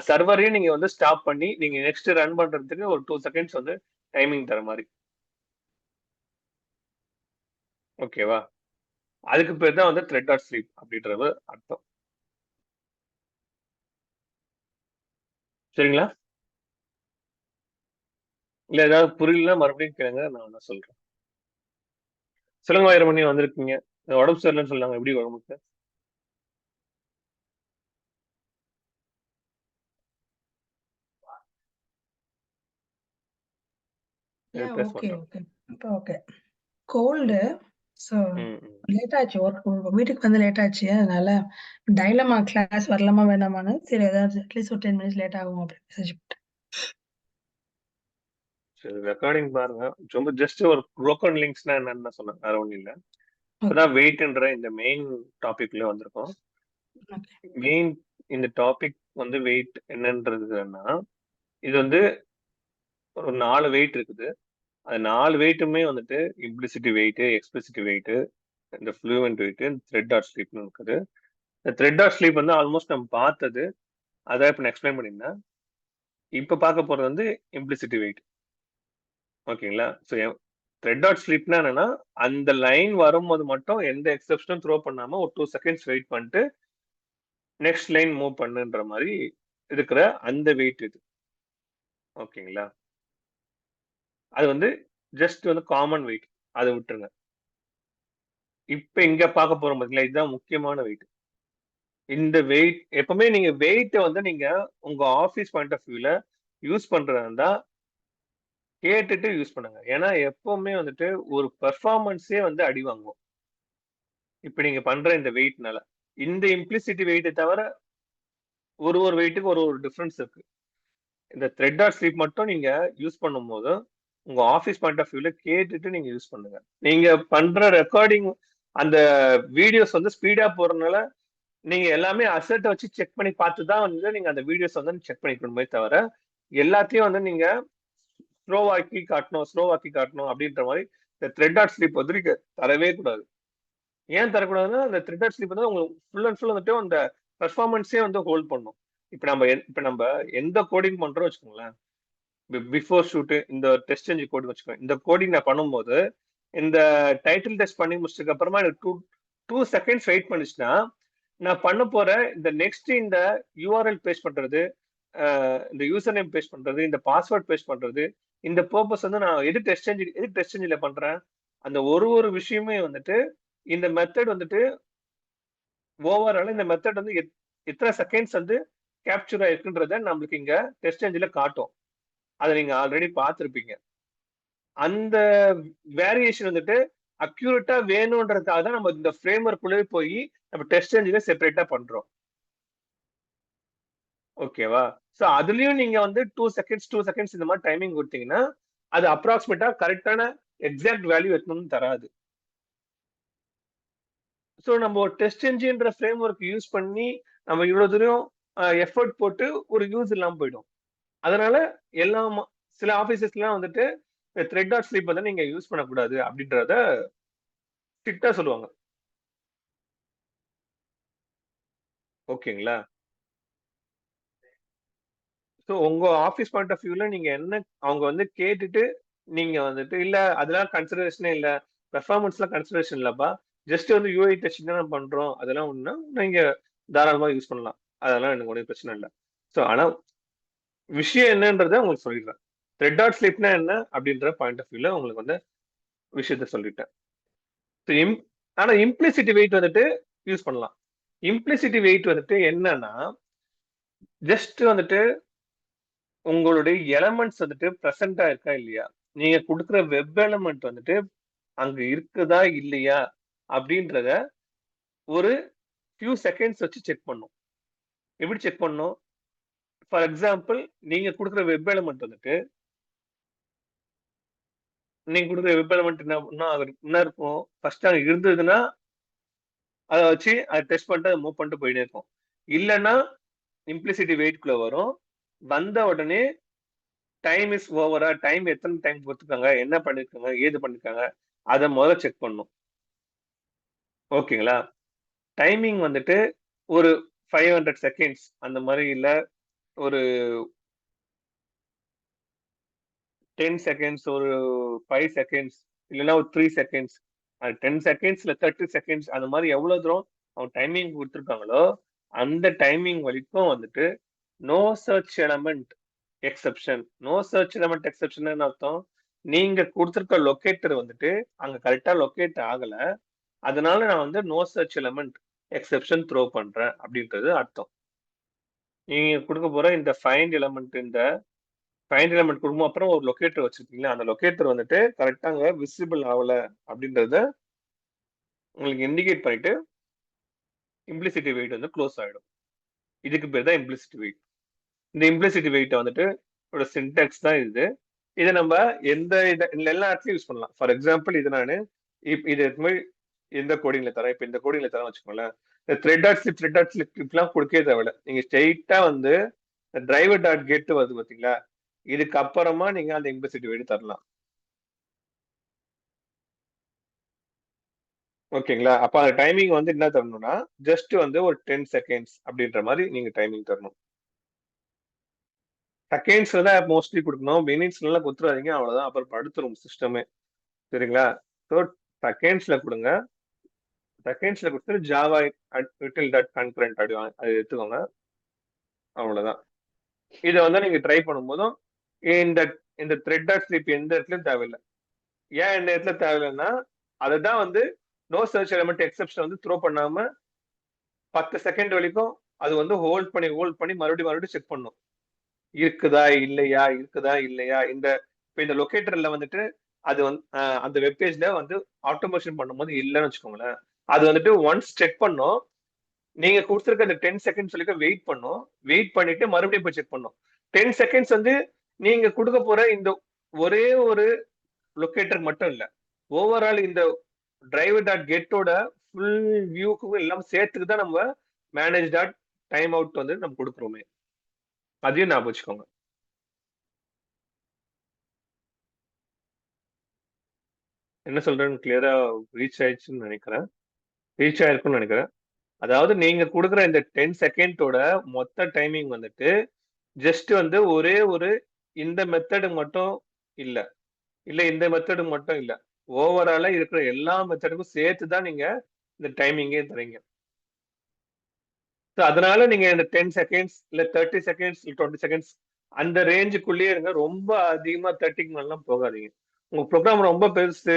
Speaker 1: சர்வரையும் நீங்க வந்து ஸ்டாப் பண்ணி நீங்க நெக்ஸ்ட் ரன் பண்றதுக்கு ஒரு 2 செகண்ட்ஸ் வந்து டைமிங் தர மாதிரி. ஓகேவா? அதுக்கு பேர் தான் வந்து த்ரெட் டாட் ஸ்லீப் அப்படின்றது அர்த்தம். சரிங்களா? இல்ல ஏதாவது புரியல மறுபடியும் கேளுங்க, நான் சொல்றேன். சொல்லுங்க வைரமணி, வந்திருக்கீங்க. உடம்பு சரியில்லைன்னு சொன்னாங்க, எப்படி உடம்புக்கு? பேச
Speaker 4: ஓகே
Speaker 1: மாட்டோம்.
Speaker 4: ஓகே இப்போ ஓகே. கோல்டு, ஸோ லேட் ஆச்சு, வீட்டுக்கு வந்து லேட் ஆச்சு. அதனால டைலமா கிளாஸ் வரலாமா வேணாமான்னு, சரி ஏதாவது அட்லீஸ்ட் ஒரு 10 மினிட்ஸ் லேட் ஆகும் அப்படின்னு மெசேஜ் போட்டேன்.
Speaker 1: சரி, ரெக்கார்டிங் பாருங்க. ரொம்ப ஜஸ்ட் ஒரு ப்ரோக்கன் லிங்க்ஸ்னா என்னன்னு சொன்னேன், வேற ஒன்றும் இல்லை. இப்பதான் வெயிட்ன்ற இந்த மெயின் டாபிக்ல வந்திருக்கோம். மெயின் இந்த டாபிக் வந்து வெயிட் என்னன்றதுன்னா, இது வந்து ஒரு 4 வெயிட் இருக்குது. அது 4 வெயிட்டுமே வந்துட்டு இம்ப்ளிசிட்டி வெயிட், எக்ஸ்பிளிசிட்டி வெயிட், இந்த ஃப்ளூவென்ட் வெயிட், த்ரெட் ஆர் ஸ்லீப்னு இருக்குது. இந்த த்ரெட் ஆர் ஸ்லீப் வந்து ஆல்மோஸ்ட் நம்ம பார்த்தது. அதான் இப்ப நான் எக்ஸ்பிளைன் பண்ணியிருந்தேன். இப்ப பார்க்க போறது வந்து இம்ப்ளிசிட்டி வெயிட். ஓகேங்களா? ஸோ த்ரெட் ஆர் ஸ்லீப்னா என்னன்னா, அந்த லைன் வரும்போது மட்டும் எந்த எக்ஸெப்ஷனும் த்ரோ பண்ணாம ஒரு 2 செகண்ட்ஸ் வெயிட் பண்ணிட்டு நெக்ஸ்ட் லைன் மூவ் பண்ணுன்ற மாதிரி இருக்கிற அந்த வெயிட் இது. ஓகேங்களா? அது வந்து ஜஸ்ட் வந்து காமன் வெயிட். அதை விட்டுருங்க. இப்ப இங்க பார்க்க போறோம் பாத்தீங்களா, இதுதான் முக்கியமான வெயிட். இந்த வெயிட் எப்பவுமே நீங்க வெயிட்டை வந்து நீங்க உங்க ஆஃபீஸ் பாயிண்ட் ஆஃப் வியூல யூஸ் பண்றதா இருந்தா கேட்டுட்டு யூஸ் பண்ணுங்க. ஏன்னா எப்பவுமே வந்துட்டு ஒரு பெர்ஃபார்மன்ஸே வந்து அடி வாங்குவோம். இப்ப நீங்க பண்ற இந்த வெயிட்னால இந்த இம்ப்ளிசிட்டி வெயிட்டை தவிர ஒரு வெயிட்டுக்கு ஒரு டிஃபரன்ஸ் இருக்கு. இந்த த்ரெட் ஆர் ஸ்லீப் மட்டும் நீங்க யூஸ் பண்ணும்போது உங்க ஆஃபீஸ் பாயிண்ட் ஆஃப் வியூல கேட்டுட்டு நீங்க யூஸ் பண்ணுங்க. நீங்க பண்ற ரெக்கார்டிங் அந்த வீடியோஸ் வந்து ஸ்பீடா போறதுனால நீங்க எல்லாமே அசெட்டை வச்சு செக் பண்ணி பார்த்து தான் வந்து நீங்க அந்த வீடியோஸ் வந்து செக் பண்ணிக்கணுமே தவிர எல்லாத்தையும் வந்து நீங்க ஸ்லோவாக்கி காட்டணும் அப்படின்ற மாதிரி இந்த த்ரெட் ஆர் ஸ்லீப் வந்து நீங்க தரவே கூடாது. ஏன் தரக்கூடாதுன்னா அந்த த்ரெட் ஆர் ஸ்லீப் வந்து உங்களுக்கு ஃபுல் அண்ட் ஃபுல் வந்துட்டு அந்த பெர்ஃபார்மன்ஸே வந்து ஹோல்ட் பண்ணும். இப்ப நம்ம எந்த கோடிங் பண்றோம் வச்சுக்கோங்களேன், பிஃபோர் ஷூட் இந்த டெஸ்ட் செஞ்சு கோடிங் வச்சுக்கோங்க. இந்த கோடிங் நான் பண்ணும்போது இந்த டைட்டில் டெஸ்ட் பண்ணி முடிச்சதுக்கு அப்புறமா எனக்கு டூ செகண்ட்ஸ் வெயிட் பண்ணிச்சுன்னா நான் பண்ண போற இந்த நெக்ஸ்ட் இந்த யூஆர்எல் பேஸ்ட் பண்றது, இந்த யூசர் நேம் பேஸ்ட் பண்றது, இந்த பாஸ்வேர்ட் பேஸ்ட் பண்றது, இந்த பர்பஸ் வந்து நான் எது டெஸ்ட் செஞ்சில பண்றேன், அந்த ஒரு விஷயமே வந்துட்டு இந்த மெத்தட் வந்துட்டு ஓவரால் இந்த மெத்தட் வந்து எத்தனை செகண்ட்ஸ் வந்து கேப்சர் ஆயிருக்குன்றத நம்மளுக்கு இங்க டெஸ்ட் என்ஜின்ல காட்டும். அதை நீங்க ஆல்ரெடி பார்த்துருப்பீங்க. அந்த வேரியேஷன் வந்துட்டு அக்யூரேட்டா வேணும்ன்றதுக்காக தான் நம்ம இந்த ஃப்ரேம் ஒர்க்குள்ளே போய் நம்ம டெஸ்ட் என்ஜினை செப்பரேட்டா பண்றோம். ஓகேவா? சோ அதுலயும் நீங்க வந்து 2 செகண்ட்ஸ் இந்த மாதிரி டைமிங் கொடுத்தீங்கன்னா அது அப்ராக்சிமேட்டா கரெக்டான எக்ஸாக்ட் வேல்யூ எத்தணும்னு தராது. ஸோ நம்ம ஒரு டெஸ்ட் என்ஜின்ற ஃப்ரேம் ஒர்க் யூஸ் பண்ணி நம்ம இவ்வளவு தூரம் எஃபர்ட் போட்டு ஒரு யூஸ் இல்லாம போயிடும். அதனால எல்லாம் சில ஆபீசஸ்லாம் வந்துட்டு த்ரெட் ஆர் ஸ்லீப் வந்து நீங்க யூஸ் பண்ணக்கூடாது அப்படின்றத ஸ்ட்ரிக்டா சொல்லுவாங்க. ஓகேங்களா? ஸோ உங்க ஆஃபீஸ் பாயிண்ட் ஆஃப் வியூல நீங்க என்ன அவங்க வந்து கேட்டுட்டு நீங்க வந்துட்டு இல்ல அதெல்லாம் கன்சிடரேஷனே இல்ல, பெர்ஃபார்மன்ஸ்லாம் கன்சிடரேஷன் இல்லப்பா, ஜஸ்ட் வந்து யூஐ டெஸ்டிங் தான் பண்றோம், அதெல்லாம் ஒண்ணுனா நீங்க தாராளமா யூஸ் பண்ணலாம். அதெல்லாம் எனக்கு ஒன்றும் பிரச்சனை இல்லை. ஸோ ஆனா விஷயம் என்னன்றதை உங்களுக்கு சொல்லிடுறேன். த்ரெட் ஆர் ஸ்லீப்னா என்ன அப்படின்ற பாயிண்ட் ஆஃப் வியூல உங்களுக்கு வந்து விஷயத்த சொல்லிட்டேன். ஆனா இம்ப்ளிசிட்டி வெயிட் வந்துட்டு யூஸ் பண்ணலாம். இம்ப்ளிசிட்டி வெயிட் வந்துட்டு என்னன்னா ஜஸ்ட் வந்துட்டு உங்களுடைய எலமெண்ட்ஸ் வந்துட்டு ப்ரெசென்டா இருக்கா இல்லையா, நீங்க கொடுக்குற வெப் எலமெண்ட் வந்துட்டு அங்க இருக்குதா இல்லையா அப்படின்றத ஒரு ஃபியூ செகண்ட்ஸ் வச்சு செக் பண்ணும். எப்படி செக் பண்ணும்? ஃபார் எக்ஸாம்பிள் நீங்க கொடுக்குற வெப் எலமெண்ட் வந்துட்டு என்ன இருக்கும், ஃபர்ஸ்ட் அங்க இருந்ததுன்னா அதை வச்சு அதை டெஸ்ட் பண்ணிட்டு அதை மூவ் பண்ணிட்டு போயிட்டே இருக்கும். இல்லைன்னா இம்ப்ளிசிட்டி வெயிட்குள்ள வரும். வந்த உடனே டைம் இஸ் ஓவரா, டைம் எத்தனை டைம் கொடுத்துருக்காங்க, என்ன பண்ணிருக்காங்க, ஏது பண்ணிருக்காங்க, அதை முதல்ல செக் பண்ணும். ஓகேங்களா? டைமிங் வந்துட்டு ஒரு 500 செகண்ட்ஸ் அந்த மாதிரி இல்ல, ஒரு 10 செகண்ட்ஸ், ஒரு 5 செகண்ட்ஸ், இல்லைன்னா ஒரு 3 செகண்ட்ஸ், 10 செகண்ட்ஸ் இல்ல 30 செகண்ட்ஸ், அந்த மாதிரி எவ்வளவு தூரம் அவங்க டைமிங் கொடுத்துருக்காங்களோ அந்த டைமிங் வரைக்கும் வந்துட்டு நோ சர்ச் எலமெண்ட் எக்ஸெப்ஷன். நோ சர்ச் எலமெண்ட் எக்ஸெப்ஷன் அர்த்தம், நீங்க கொடுத்துருக்க லொக்கேட்டர் வந்துட்டு அங்க கரெக்டா லொக்கேட் ஆகல, அதனால நான் வந்து நோ சர்ச் எலமெண்ட் எக்ஸெப்ஷன் த்ரோ பண்றேன் அப்படின்றது அர்த்தம். நீங்க கொடுக்க போற இந்த ஃபைண்ட் எலமெண்ட் கொடுக்கும் அப்புறம் ஒரு லொக்கேட்டர் வச்சிருக்கீங்களா, அந்த லொக்கேட்டர் வந்துட்டு கரெக்டா அங்க விசிபிள் ஆகல அப்படின்றத உங்களுக்கு இண்டிகேட் பண்ணிட்டு இம்ப்ளிசிட்டி வெயிட் வந்து க்ளோஸ் ஆயிடும். இதுக்கு பேர் தான் இம்ப்ளிசிட்டி வெயிட். இந்த இம்ப்ளிசிட்டி வெயிட்டை வந்துட்டு ஒரு சின்டாக்ஸ் தான் இது. இதை நம்ம எல்லா இடத்துலயும் யூஸ் பண்ணலாம். ஃபார் எக்ஸாம்பிள் இது நான் இது எந்த கோடிங்ல தரேன், இப்ப இந்த கோடிங்ல தரேன் வச்சுக்கோங்களேன். இந்த த்ரெட் டாட் ஸ்லிப்லாம் கொடுக்கவே தேவையில்ல. நீங்க ஸ்ட்ரெயிட்டா வந்து டிரைவர் டாட் கெட் வருது பாத்தீங்களா, இதுக்கு அப்புறமா நீங்க அந்த இம்ப்ளிசிட் வெயிட் தரலாம். ஓகேங்களா? அப்ப அந்த டைமிங் வந்து என்ன தரணும்னா, ஜஸ்ட் வந்து ஒரு 10 செகண்ட்ஸ் அப்படின்ற மாதிரி நீங்க டைமிங் தரணும். செகண்ட்ஸ்ல தான் மோஸ்ட்லி கொடுக்கணும். மினிட்ஸ்லாம் கொடுத்துறாதீங்க, அவ்வளவுதான். அப்புறம் படுத்துரும் சிஸ்டமே. சரிங்களா? ஸோ செகண்ட்ஸ்ல கொடுங்க. செகண்ட்ஸ்ல கொடுத்துட்டு ஜாவா லிட்டில் டாட் கன்கரண்ட் அப்படி அது எடுத்துக்கோங்க. அவ்வளவுதான். இதை வந்து நீங்க ட்ரை பண்ணும்போதும் இந்த இந்த த்ரெட் டாட் ஸ்லிப் எந்த இடத்துலயும் தேவையில்லை. ஏன் இந்த இடத்துல தேவையில்லைன்னா, அதுதான் வந்து நோ சர்ச் எலிமெண்ட் எக்ஸெப்ஷன் வந்து த்ரோ பண்ணாம 10 செகண்ட் வரைக்கும் அது வந்து ஹோல்ட் பண்ணி மறுபடியும் செக் பண்ணும். இருக்குதா இல்லையா இந்த லொகேட்டர்ல வந்துட்டு அது வந்து அந்த வெப்பேஜ்ல வந்து ஆட்டோமேஷன் பண்ணும்போது இல்லைன்னு வச்சுக்கோங்களேன், அது வந்துட்டு ஒன்ஸ் செக் பண்ணும். நீங்க கொடுத்துருக்க அந்த 10 செகண்ட்ஸ் சொல்லிக்க வெயிட் பண்ணிட்டு மறுபடியும் போய் செக் பண்ணும். 10 செகண்ட்ஸ் வந்து நீங்க கொடுக்க போற இந்த ஒரே ஒரு லொகேட்டர் மட்டும் இல்ல, ஓவரால் இந்த டிரைவர் டாட் கெட்டோட ஃபுல் வியூக்கும் எல்லாம் சேர்த்துக்கு தான் நம்ம மேனேஜ் டாட் டைம் அவுட் வந்து நம்ம கொடுக்குறோமே. அதையும் ஞாபகம் வச்சுக்கோங்க. என்ன சொல்றேன்னு கிளியரா ரீச் ஆயிடுச்சுன்னு நினைக்கிறேன். ரீச் ஆயிருக்கும்னு நினைக்கிறேன். அதாவது நீங்க கொடுக்குற இந்த 10 செகண்டோட மொத்த டைமிங் வந்துட்டு ஜஸ்ட் வந்து ஒரே ஒரு இந்த மெத்தடு மட்டும் இல்ல இந்த மெத்தடு மட்டும் இல்ல, ஓவராலா இருக்கிற எல்லா மெத்தடுக்கும் சேர்த்து தான் நீங்க இந்த டைமிங்கே தரீங்க. அதனால நீங்க இந்த 10 செகண்ட்ஸ் இல்ல 30 செகண்ட்ஸ் 20 செகண்ட்ஸ் அந்த ரேஞ்சுக்குள்ளேயே இருங்க. ரொம்ப அதிகமா 30க்கு மேலாம் போகாதீங்க. உங்க ப்ரோக்ராம் ரொம்ப பெருசு,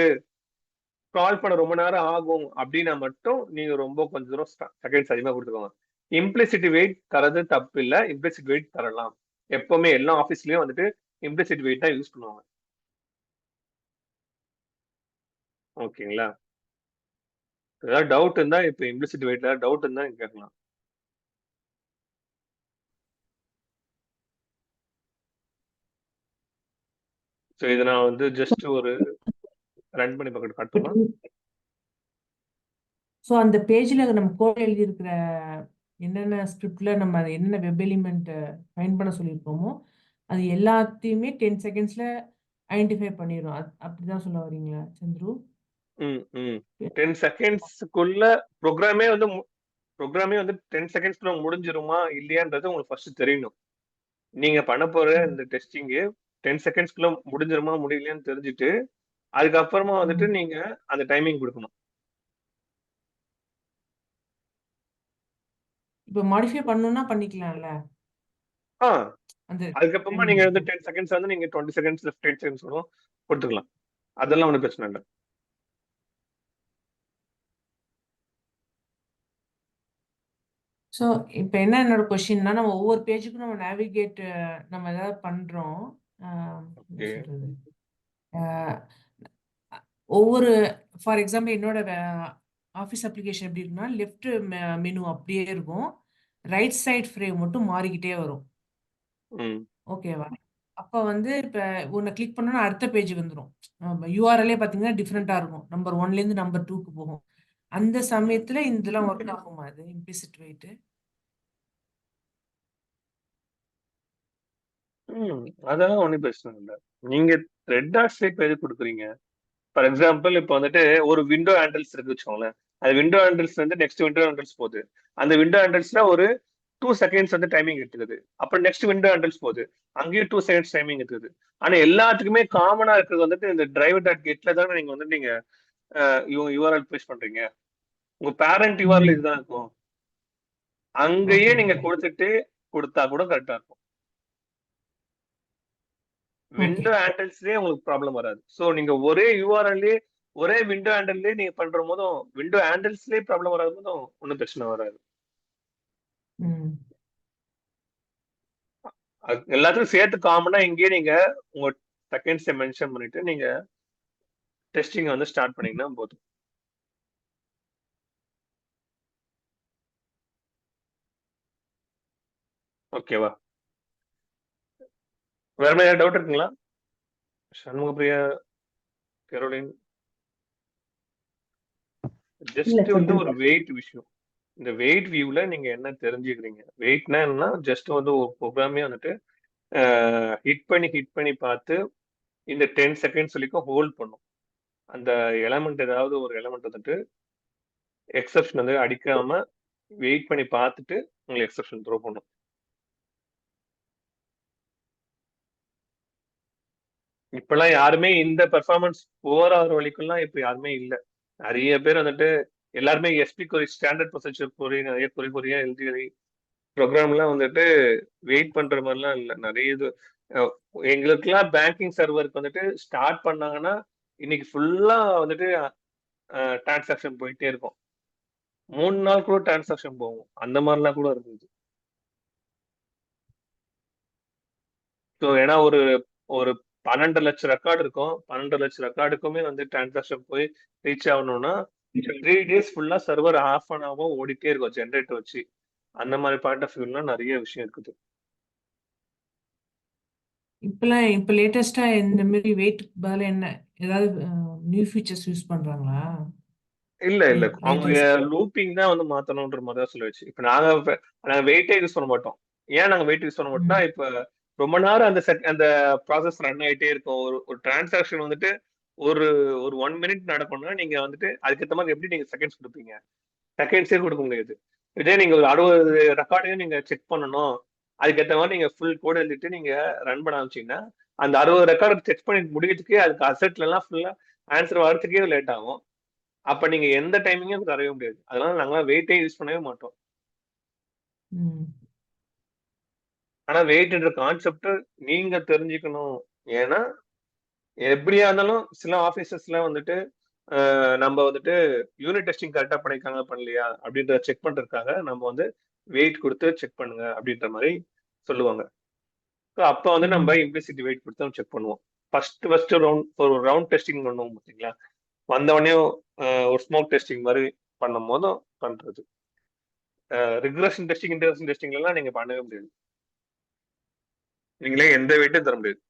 Speaker 1: கால் பண்ண ரொம்ப நேரம் ஆகும் அப்படின்னா மட்டும் நீங்க ரொம்ப கொஞ்சம் தூரம் செகண்ட்ஸ் அதிகமா கொடுத்துக்கோங்க. இம்ப்ளிசிட்டி வெயிட் தரது தப்பு இல்ல, இம்ப்ளிசிட் வெயிட் தரலாம். எப்பவுமே எல்லா ஆபீஸ்லயும் வந்துட்டு இம்ப்ளிசிட் வெயிட் தான் யூஸ் பண்ணுவாங்க. ஓகேங்களா? ஏதாவது டவுட் இருந்தா இப்ப இம்ப்ளிசிட் வெயிட்ல டவுட் இருந்தா நீங்க கேட்கலாம். ஸோ இதை நான் வந்து ஜஸ்ட் ஒரு ரன் பண்ணி பக்கத்து காட்டுமா?
Speaker 2: ஸோ அந்த பேஜ்ல நம்ம கோட் எழுதியிருக்கிற என்னென்ன ஸ்கிரிப்ட்ல நம்ம அதை என்னென்ன வெப் எலிமெண்ட் ஃபைன் பண்ண சொல்லியிருக்கோமோ அது எல்லாத்தையுமே 10 செகண்ட்ஸ்ல ஐடென்டிஃபை பண்ணிடும். அப்படிதான் சொல்ல வரீங்களா சந்துரு?
Speaker 1: 10 செகண்ட்ஸ்க்குள்ள ப்ரோக்ராமே வந்து 10 செகண்ட்ஸ்க்குள்ள முடிஞ்சிருமா இல்லையான்றது உங்களுக்கு ஃபர்ஸ்ட் தெரியணும். நீங்க பண்ண போற இந்த டெஸ்டிங் 10 செகண்ட்ஸ்க்குள்ள முடிஞ்சிருமா முடியலையான்னு தெரிஞ்சுட்டு அதுக்கப்புறமா வந்துட்டு நீங்க அந்த டைமிங் கொடுக்கணும்.
Speaker 2: இப்போ மாடிஃபை பண்ணணும்னா பண்ணிக்கலாம்ல. அந்த
Speaker 1: அதுக்கப்புறமா நீங்க வந்து 10 செகண்ட்ஸ் வந்து நீங்க 20 செகண்ட்ஸ் 10 செகண்ட்ஸ் கொடுத்துக்கலாம். அதெல்லாம் ஒன்றும் பிரச்சனை இல்லை.
Speaker 2: ஸோ இப்போ என்ன என்னோட கொஸ்டின்னா, நம்ம ஒவ்வொரு பேஜுக்கும் நம்ம நேவிகேட் நம்ம ஏதாவது பண்றோம். என்ன சொல்றது, ஒவ்வொரு ஃபார் எக்ஸாம்பிள் என்னோட ஆஃபீஸ் அப்ளிகேஷன் எப்படி இருக்குன்னா, லெஃப்ட் மெனு அப்படியே இருக்கும், ரைட் சைட் ஃப்ரேம் மட்டும் மாறிக்கிட்டே வரும். ஓகேவா? அப்போ வந்து இப்போ ஒன்று கிளிக் பண்ணோன்னா அடுத்த பேஜ் வந்துடும். யூஆர்எல்லே பார்த்தீங்கன்னா டிஃப்ரெண்ட்டாக இருக்கும், நம்பர் 1லேருந்து நம்பர் 2க்கு போகும். அந்த சமயத்தில் இதெல்லாம் ஒர்க் ஆகுமா அது இம்ப்ளிசிட் வெயிட்?
Speaker 1: அதெல்லாம் ஒன்றும் பிரச்சனை இல்லை. நீங்க த்ரெட் டாட் ஸ்லிப் எது கொடுக்குறீங்க? ஃபார் எக்ஸாம்பிள் இப்போ வந்துட்டு ஒரு விண்டோ ஹேண்டில்ஸ் இருக்கு வச்சுக்கோங்களேன். அது விண்டோ ஹேண்டில்ஸ் வந்து நெக்ஸ்ட் விண்டோ ஹேண்டில்ஸ் போகுது. அந்த விண்டோ ஹேண்டில்ஸ்ல ஒரு 2 செகண்ட்ஸ் வந்து டைமிங் எடுத்துக்குது. அப்புறம் நெக்ஸ்ட் விண்டோ ஹேண்டில்ஸ் போகுது, அங்கேயும் 2 செகண்ட்ஸ் டைமிங் எடுத்துக்குது. ஆனா எல்லாத்துக்குமே காமனா இருக்கிறது வந்துட்டு இந்த டிரைவர் டாட் கெட்ல தானே நீங்க வந்து நீங்க இவங்க யூஆர்எல் பேஸ் பண்றீங்க. உங்க பேரண்ட் யூஆர்எல் இதுதான் இருக்கும். அங்கேயே நீங்க கொடுத்தா கூட கரெக்டா இருக்கும். விண்டோ ஹேண்டில்ஸ்லயே உங்களுக்கு ப்ராப்ளம் வராது. சோ நீங்க ஒரே யூஆர்எல்லே ஒரே விண்டோ ஹேண்டில்லே நீங்க பண்ற போதும் விண்டோ ஹேண்டில்ஸ்லயே ப்ராப்ளம் வராத போதும் ஒன்றும் பிரச்சனை வராது. எல்லாத்துக்கும் சேர்த்து காமனா இங்கேயே நீங்க உங்க செகண்ட்ஸை மென்ஷன் பண்ணிட்டு நீங்க டெஸ்டிங் வந்து ஸ்டார்ட் பண்ணீங்கன்னா போதும். ஓகேவா? வேற மாதிரி டவுட் இருக்குங்களா? சண்முகப்பிரியா, கரோலின், ஜஸ்ட் வந்து ஒரு வெயிட் விஷயம். இந்த வெயிட் வியூல நீங்க என்ன தெரிஞ்சுக்கிறீங்க? வெயிட்னா என்னன்னா ஜஸ்ட் வந்து ஒரு ப்ரோக்ராமே வந்துட்டு ஹிட் பண்ணி பார்த்து இந்த 10 செகண்ட்ஸ் வரைக்கும் ஹோல்ட் பண்ணும். அந்த எலமெண்ட் ஏதாவது ஒரு எலமெண்ட் வந்துட்டு எக்ஸெப்ஷன் வந்து அடிக்காம வெயிட் பண்ணி பார்த்துட்டு உங்களுக்கு எக்ஸெப்ஷன் த்ரோ பண்ணும். இப்பெல்லாம் யாருமே இந்த பெர்ஃபார்மன்ஸ் ஓவர் ஆகிற வரைக்கும்லாம் இப்ப யாருமே இல்ல. நிறைய பேர் வந்துட்டு எல்லாருமே எஸ்பி கொரி ஸ்டாண்டர்ட் ப்ரொசீஜர் கொரி நிறைய கொரியா எழுதி ப்ரோக்ராம்லாம் வந்துட்டு வெயிட் பண்ற மாதிரிலாம் இல்லை. நிறைய இது எங்களுக்குலாம் பேங்கிங் சர்வருக்கு வந்துட்டு ஸ்டார்ட் பண்ணாங்கன்னா இன்னைக்கு ஃபுல்லா வந்துட்டு டிரான்சாக்ஷன் போயிட்டே இருக்கும். 3 நாள் கூட டிரான்சாக்ஷன் போகும். அந்த மாதிரிலாம் கூட இருந்தது. ஸோ ஏன்னா ஒரு ஒரு 12 லட்சம் ரெக்கார்டு இருக்கும். 12 லட்சம் ரெக்கார்டுக்குமே வந்து டிரான்சாக்ஷன் போய் ரீச் ஆகணும்னா 3 டேஸ் ஃபுல்லா சர்வர் ஆஃப் அன் ஆகும் ஓடிட்டே இருக்கும் ஜென்ரேட்டர் வச்சு. அந்த மாதிரி பாயிண்ட் ஆஃப் வியூலாம் நிறைய விஷயம் இருக்குது.
Speaker 2: இப்ப லேட்டஸ்டா இந்த மாதிரி வெயிட் பதிலா என்ன ஏதாவது நியூ ஃபீச்சர்ஸ் யூஸ் பண்றாங்களா?
Speaker 1: இல்ல இல்ல
Speaker 2: லைக்
Speaker 1: அவங்க
Speaker 2: just
Speaker 1: லூப்பிங் தான் வந்து மாத்தணும்ன்ற மாதிரி தான் சொல்லிடுச்சு. இப்ப நாங்க வெயிட்டே யூஸ் பண்ண மாட்டோம். ஏன் நாங்க வெயிட் யூஸ் பண்ண மாட்டோம்னா இப்ப ரொம்ப நேரம் அந்த ப்ராசஸ் ரன் ஆயிட்டே இருக்கும். ஒரு டிரான்சாக்ஷன் வந்துட்டு ஒரு ஒரு 1 மினிட் நடக்கணும்னா நீங்க வந்துட்டு அதுக்கேற்ற மாதிரி எப்படி நீங்க செகண்ட்ஸ் கொடுப்பீங்க? செகண்ட்ஸே கொடுக்க முடியாது. இதே நீங்க ஒரு 60 ரெக்கார்டையும் நீங்க செக் பண்ணணும், அதுக்கேற்ற மாதிரி நீங்க ஃபுல் கோட் எழுதிட்டு நீங்க ரன் பண்ண ஆரம்பிச்சீங்கன்னா அந்த 60 ரெக்கார்டு செக் பண்ணி முடிக்கிறதுக்கே அதுக்கு அசெட்ல எல்லாம் ஃபுல்லா ஆன்சர் வரதுக்கே லேட் ஆகும். அப்ப நீங்க எந்த டைமிங்கும் தரவே முடியாது. அதனால நாங்க வெயிட்டே யூஸ் பண்ணவே மாட்டோம். ஆனா வெயிட்ன்ற கான்செப்ட் நீங்க தெரிஞ்சுக்கணும். ஏன்னா எப்படியா இருந்தாலும் சில ஆபீசர்ஸ்ல வந்துட்டு நம்ம வந்துட்டு யூனிட் டெஸ்டிங் கரெக்டா பண்ணிருக்காங்க பண்ணலையா அப்படின்றத செக் பண்றதுக்காக நம்ம வந்து வெயிட் கொடுத்து செக் பண்ணுங்க அப்படின்ற மாதிரி சொல்லுவாங்க. ஸோ அப்ப வந்து நம்ம இம்ப்ளிசிட்டி வெயிட் கொடுத்து செக் பண்ணுவோம். ஃபர்ஸ்ட் ரவுண்ட் டெஸ்டிங் பண்ணுவோம் பார்த்தீங்களா? வந்தவொடனே ஒரு ஸ்மோக் டெஸ்டிங் மாதிரி பண்ணும் போதும் பண்றது. ரிக்ரெஷன் டெஸ்டிங் இன்டெகிரேஷன் டெஸ்டிங் எல்லாம் நீங்க பண்ணவே முடியாது. நீங்களே எந்த வெயிட்டும் தர முடியாது.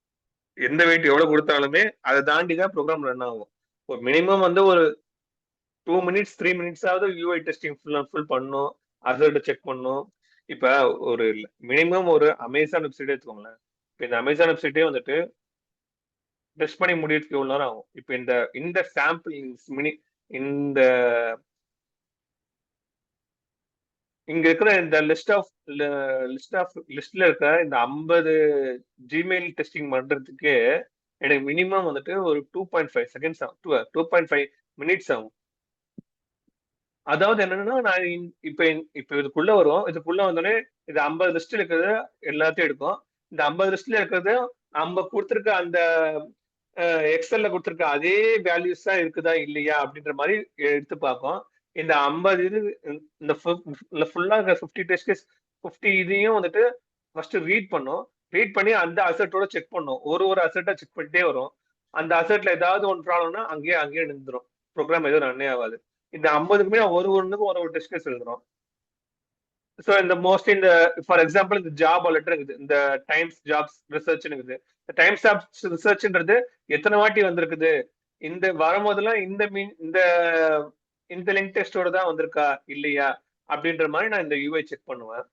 Speaker 1: எந்த வெயிட் எவ்வளவு கொடுத்தாலுமே அதை தாண்டி தான் ப்ரோக்ராம் ரன் ஆகும். ஒரு மினிமம் வந்து ஒரு 2 மினிட்ஸ் 3 மினிட்ஸாவது யூஐ டெஸ்டிங் ஃபுல் பண்ணும், அசர்ட் செக் பண்ணும். இப்ப ஒரு மினிமம் ஒரு அமேசான் வெப்சைட்டே எடுத்துக்கோங்களேன். இப்ப இந்த அமேசான் வெப்சைட்டே வந்துட்டு டெஸ்ட் பண்ணி முடியறதுக்கு எவ்வளவு நேரம் ஆகும்? இப்ப இந்த சாம்பிள் இந்த இங்க இருக்கிற இந்த லிஸ்ட்ல இருக்கிற இந்த 50 ஜிமெயில் டெஸ்டிங் பண்றதுக்கு எனக்கு மினிமம் வந்துட்டு ஒரு 2.5 செகண்ட்ஸ் ஆகும், 2.5 மினிட்ஸ் ஆகும். அதாவது என்னன்னா நான் இப்ப இதுக்குள்ள வரும். இதுக்குள்ள வந்தோடனே இது 50 லிஸ்ட்ல இருக்கிறது எல்லாத்தையும் எடுக்கும். இந்த 50 லிஸ்ட்ல இருக்கிறது நம்ம கொடுத்துருக்க அந்த எக்ஸல்ல கொடுத்துருக்க அதே வேல்யூஸ் தான் இருக்குதா இல்லையா அப்படின்ற மாதிரி எடுத்து பார்க்கும். இந்த 50 இது இந்த ஃபுல்லா 50 டெஸ்ட் கேஸ் 50 இதையும் வந்துட்டு ஃபர்ஸ்ட் ரீட் பண்ணும். ரீட் பண்ணி அந்த அசெட்டோட செக் பண்ணும். ஒரு அசெட்டா செக் பண்ணிட்டே வரும். அந்த அசெட்ல ஏதாவது ஒன்று ப்ராப்ளம்னா அங்கேயே நின்றுடும். ப்ரோக்ராம் எதுவும் ரன்னே ஆகாது. இந்த 50க்குமே ஒன்றுக்கும் ஒரு டெஸ்ட் கேஸ் எழுதுறோம். ஸோ இந்த ஃபார் எக்ஸாம்பிள் இந்த ஜாப் லெட்டர் இருக்குது, இந்த டைம்ஸ் ஜாப்ஸ் ரிசர்ச் இருக்குது. இந்த டைம்ஸ் ஜாப்ஸ் ரிசர்ச்ன்றது எத்தனை வாட்டி வந்திருக்குது, இந்த வரும்போதெல்லாம் இந்த லிங்க் டெஸ்டோட தான் வந்திருக்கா இல்லையா அப்படின்ற மாதிரி நான் இந்த யூஐ செக் பண்ணுவேன்.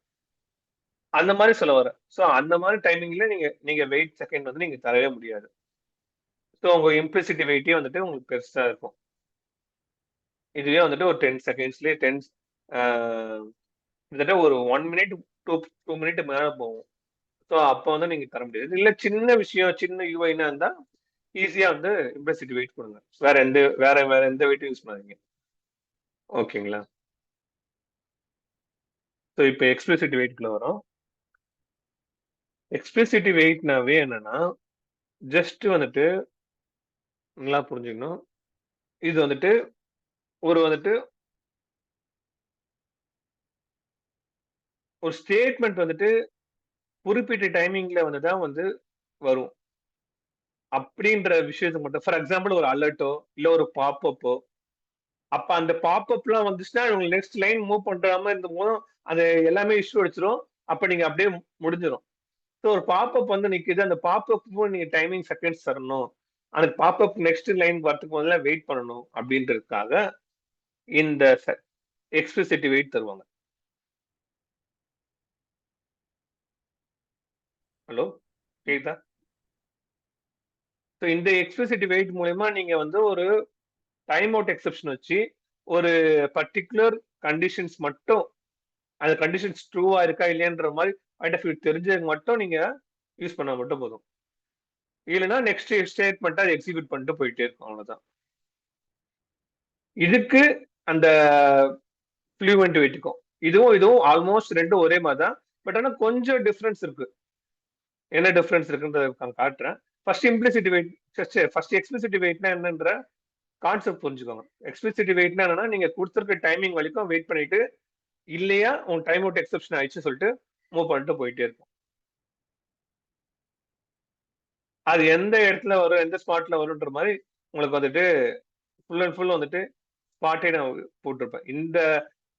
Speaker 1: அந்த மாதிரி சொல்ல வரேன். ஸோ அந்த மாதிரி டைமிங்ல நீங்க வெயிட் செகண்ட் வந்து நீங்க தரவே முடியாது. ஸோ உங்க இம்ப்ளிசிட்டி வெயிட்டே வந்துட்டு உங்களுக்கு பெருசா இருக்கும். இதுவே வந்துட்டு ஒரு 10 செகண்ட்ஸ்லயே கிட்டத்தட்ட ஒரு 1 மினிட் 2 மினிட் மேல போகும். ஸோ அப்போ வந்து நீங்க தர முடியாது. இல்ல சின்ன விஷயம் சின்ன யூஐனா இருந்தா ஈஸியா வந்து இம்ப்ளிசிட்டி வெயிட் கொடுங்க. வேற எந்த வெயிட்டும் யூஸ் பண்ணாதீங்க. ஓகேங்களா? ஸோ இப்போ எக்ஸ்பிளிசிட்டி வெயிட்குள்ள வரும். எக்ஸ்பிளிசிட்டி வெயிட்னாவே என்னன்னா ஜஸ்ட் வந்துட்டு நல்லா புரிஞ்சுக்கணும். இது வந்துட்டு ஒரு ஸ்டேட்மெண்ட் வந்துட்டு குறிப்பிட்ட டைமிங்ல வந்துதான் வந்து வரும் அப்படின்ற விஷயத்துக்கு மட்டும். ஃபார் எக்ஸாம்பிள் ஒரு அலர்ட்டோ இல்ல ஒரு பாப்அப்போ, அப்ப அந்த பாப்அப்லாம் வந்துச்சுன்னா உங்களுக்கு நெக்ஸ்ட் லைன் மூவ் பண்றாம இருந்த போதும் அது எல்லாமே இஷ்யூ அடிச்சிடும். அப்ப நீங்க அப்படியே முடிஞ்சிடும். ஸோ ஒரு பாப்அப் வந்து நிக்குது, அந்த பாப்அப்பும் நீங்க டைமிங் செகண்ட்ஸ் தரணும். அந்த பாப்அப் நெக்ஸ்ட் லைன் வரதுக்கு முதல்ல வெயிட் பண்ணணும் அப்படின்றதுக்காக இந்த எக்ஸ்பிளிசிட்டி வெயிட் தருவாங்க. ஹலோ, கேக்குதா? ஸோ இந்த எக்ஸ்பிளிசிட்டி வெயிட் மூலயமா நீங்க வந்து ஒரு டைம் அவுட் எக்ஸெப்ஷன் வச்சு ஒரு பர்டிகுலர் கண்டிஷன்ஸ் மட்டும், அந்த கண்டிஷன்ஸ் ட்ரூவா இருக்கா இல்லையான்ற மாதிரி பாயிண்ட் ஆஃப் வியூ தெரிஞ்சது மட்டும் நீங்க யூஸ் பண்ணா மட்டும் போதும். இல்லைன்னா நெக்ஸ்ட் ஸ்டேட்மெண்ட் அதை எக்ஸிக்யூட் பண்ணிட்டு போயிட்டே இருக்கும், அவ்வளவுதான். இதுக்கு அந்த ஃப்ளூவெண்ட் வெயிட்டுக்கும் இதுவும் ஆல்மோஸ்ட் ரெண்டும் ஒரே மாதிரி தான். பட் ஆனால் கொஞ்சம் டிஃப்ரென்ஸ் இருக்கு. என்ன டிஃப்ரென்ஸ் இருக்குன்றத நான் காட்டுறேன். ஃபர்ஸ்ட் இம்ப்ளிசிட்டி வெயிட், ஃபர்ஸ்ட் எக்ஸ்பிளிசிட்டி வெயிட்னா என்னன்ற கான்செப்ட் புரிஞ்சுக்கோங்க. எக்ஸ்பிளிசிட்டி வெயிட்னா என்னன்னா, நீங்க கொடுத்துருக்க டைமிங் வரைக்கும் வெயிட் பண்ணிட்டு, இல்லையா உங்க டைம் அவுட் எக்ஸெப்ஷன் ஆயிடுச்சு சொல்லிட்டு மூவ் பண்ணிட்டு போயிட்டே இருக்கும். அது எந்த இடத்துல வரும், எந்த ஸ்பாட்ல வரும்ன்ற மாதிரி உங்களுக்கு வந்துட்டு ஃபுல் அண்ட் ஃபுல் வந்துட்டு ஸ்பாட்டே நான் போட்டிருப்பேன். இந்த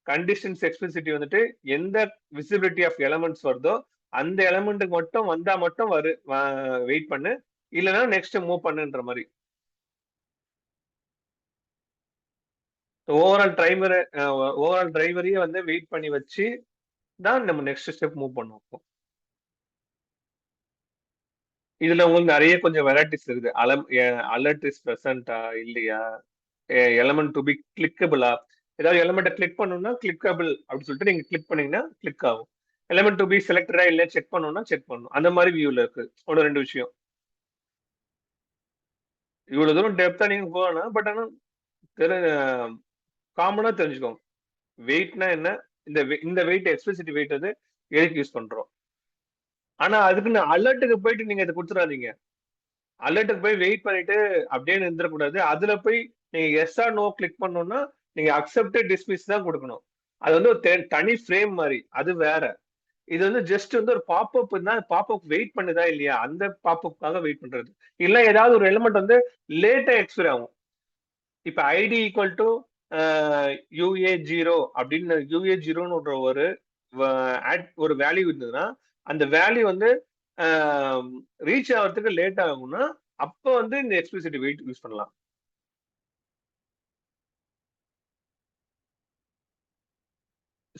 Speaker 1: கண்டிஷன்ஸ் எக்ஸ்பிளிசிட்டி வந்துட்டு எந்த விசிபிலிட்டி ஆஃப் எலமெண்ட்ஸ் வருதோ அந்த எலமெண்ட்டுக்கு மட்டும் வந்தா மட்டும் வெயிட் பண்ணு, இல்லைன்னா நெக்ஸ்ட் மூவ் பண்ணுன்ற மாதிரி. ஓவரால் டிரைவரையே வந்து வெயிட் பண்ணி வச்சு தான் நம்ம நெக்ஸ்ட் ஸ்டெப் மூவ் பண்ணுவோம். இதுல உங்களுக்கு நிறைய கொஞ்சம் வெரைட்டிஸ் இருக்குது. அலர்ட் இஸ் பிரசன்டா இல்லையா, எலமெண்ட் டு பி கிளிக்கபிளா, ஏதாவது எலமெண்ட்டை கிளிக் பண்ணணும்னா கிளிக்கபிள் அப்படின்னு சொல்லிட்டு நீங்க கிளிக் பண்ணீங்கன்னா கிளிக் ஆகும். எலமெண்ட் டு பி செலக்டடா இல்லையா செக் பண்ணணும்னா செக் பண்ணணும். அந்த மாதிரி வியூல இருக்கு. ஒன்று ரெண்டு விஷயம். இவ்வளவு தூரம் டெப்தா நீங்க போகலாம். பட் ஆனால் காமனா தெரிஞ்சுக்கோங்க வெயிட்னா என்ன, இந்த வெயிட் எக்ஸ்பிளிசிட்டி வெயிட் வந்து எதுக்கு யூஸ் பண்றோம். ஆனா அதுக்குன்னு அலர்ட்டுக்கு போயிட்டு நீங்க இதை கொடுத்துடாதீங்க. அலர்ட்டுக்கு போய் வெயிட் பண்ணிட்டு அப்படியே நின்றுடக்கூடாது. அதுல போய் நீங்க எஸ் ஆர் நோ கிளிக் பண்ணணும்னா நீங்க அக்செப்ட் டிஸ்மிஸ் தான் கொடுக்கணும். அது வந்து ஒரு தனி ஃப்ரேம் மாதிரி, அது வேற. இது வந்து ஜஸ்ட் வந்து ஒரு பாப்அப் தான். பாப்அப் வெயிட் பண்ணுதா இல்லையா, அந்த பாப்அப்காக வெயிட் பண்றது. இல்ல ஏதாவது ஒரு எலிமெண்ட் வந்து லேட்டா எக்ஸ்பைர் ஆகும். இப்ப ஐடி ஈக்குவல் டு UA0 அப்படின்னு UA0ன்னு ஒரு வேல்யூ இருந்ததுன்னா அந்த வேல்யூ வந்து ரீச் ஆகிறதுக்கு லேட் ஆகும்னா அப்ப வந்து இந்த எக்ஸ்பிளிசிட்டி வெயிட் யூஸ் பண்ணலாம்.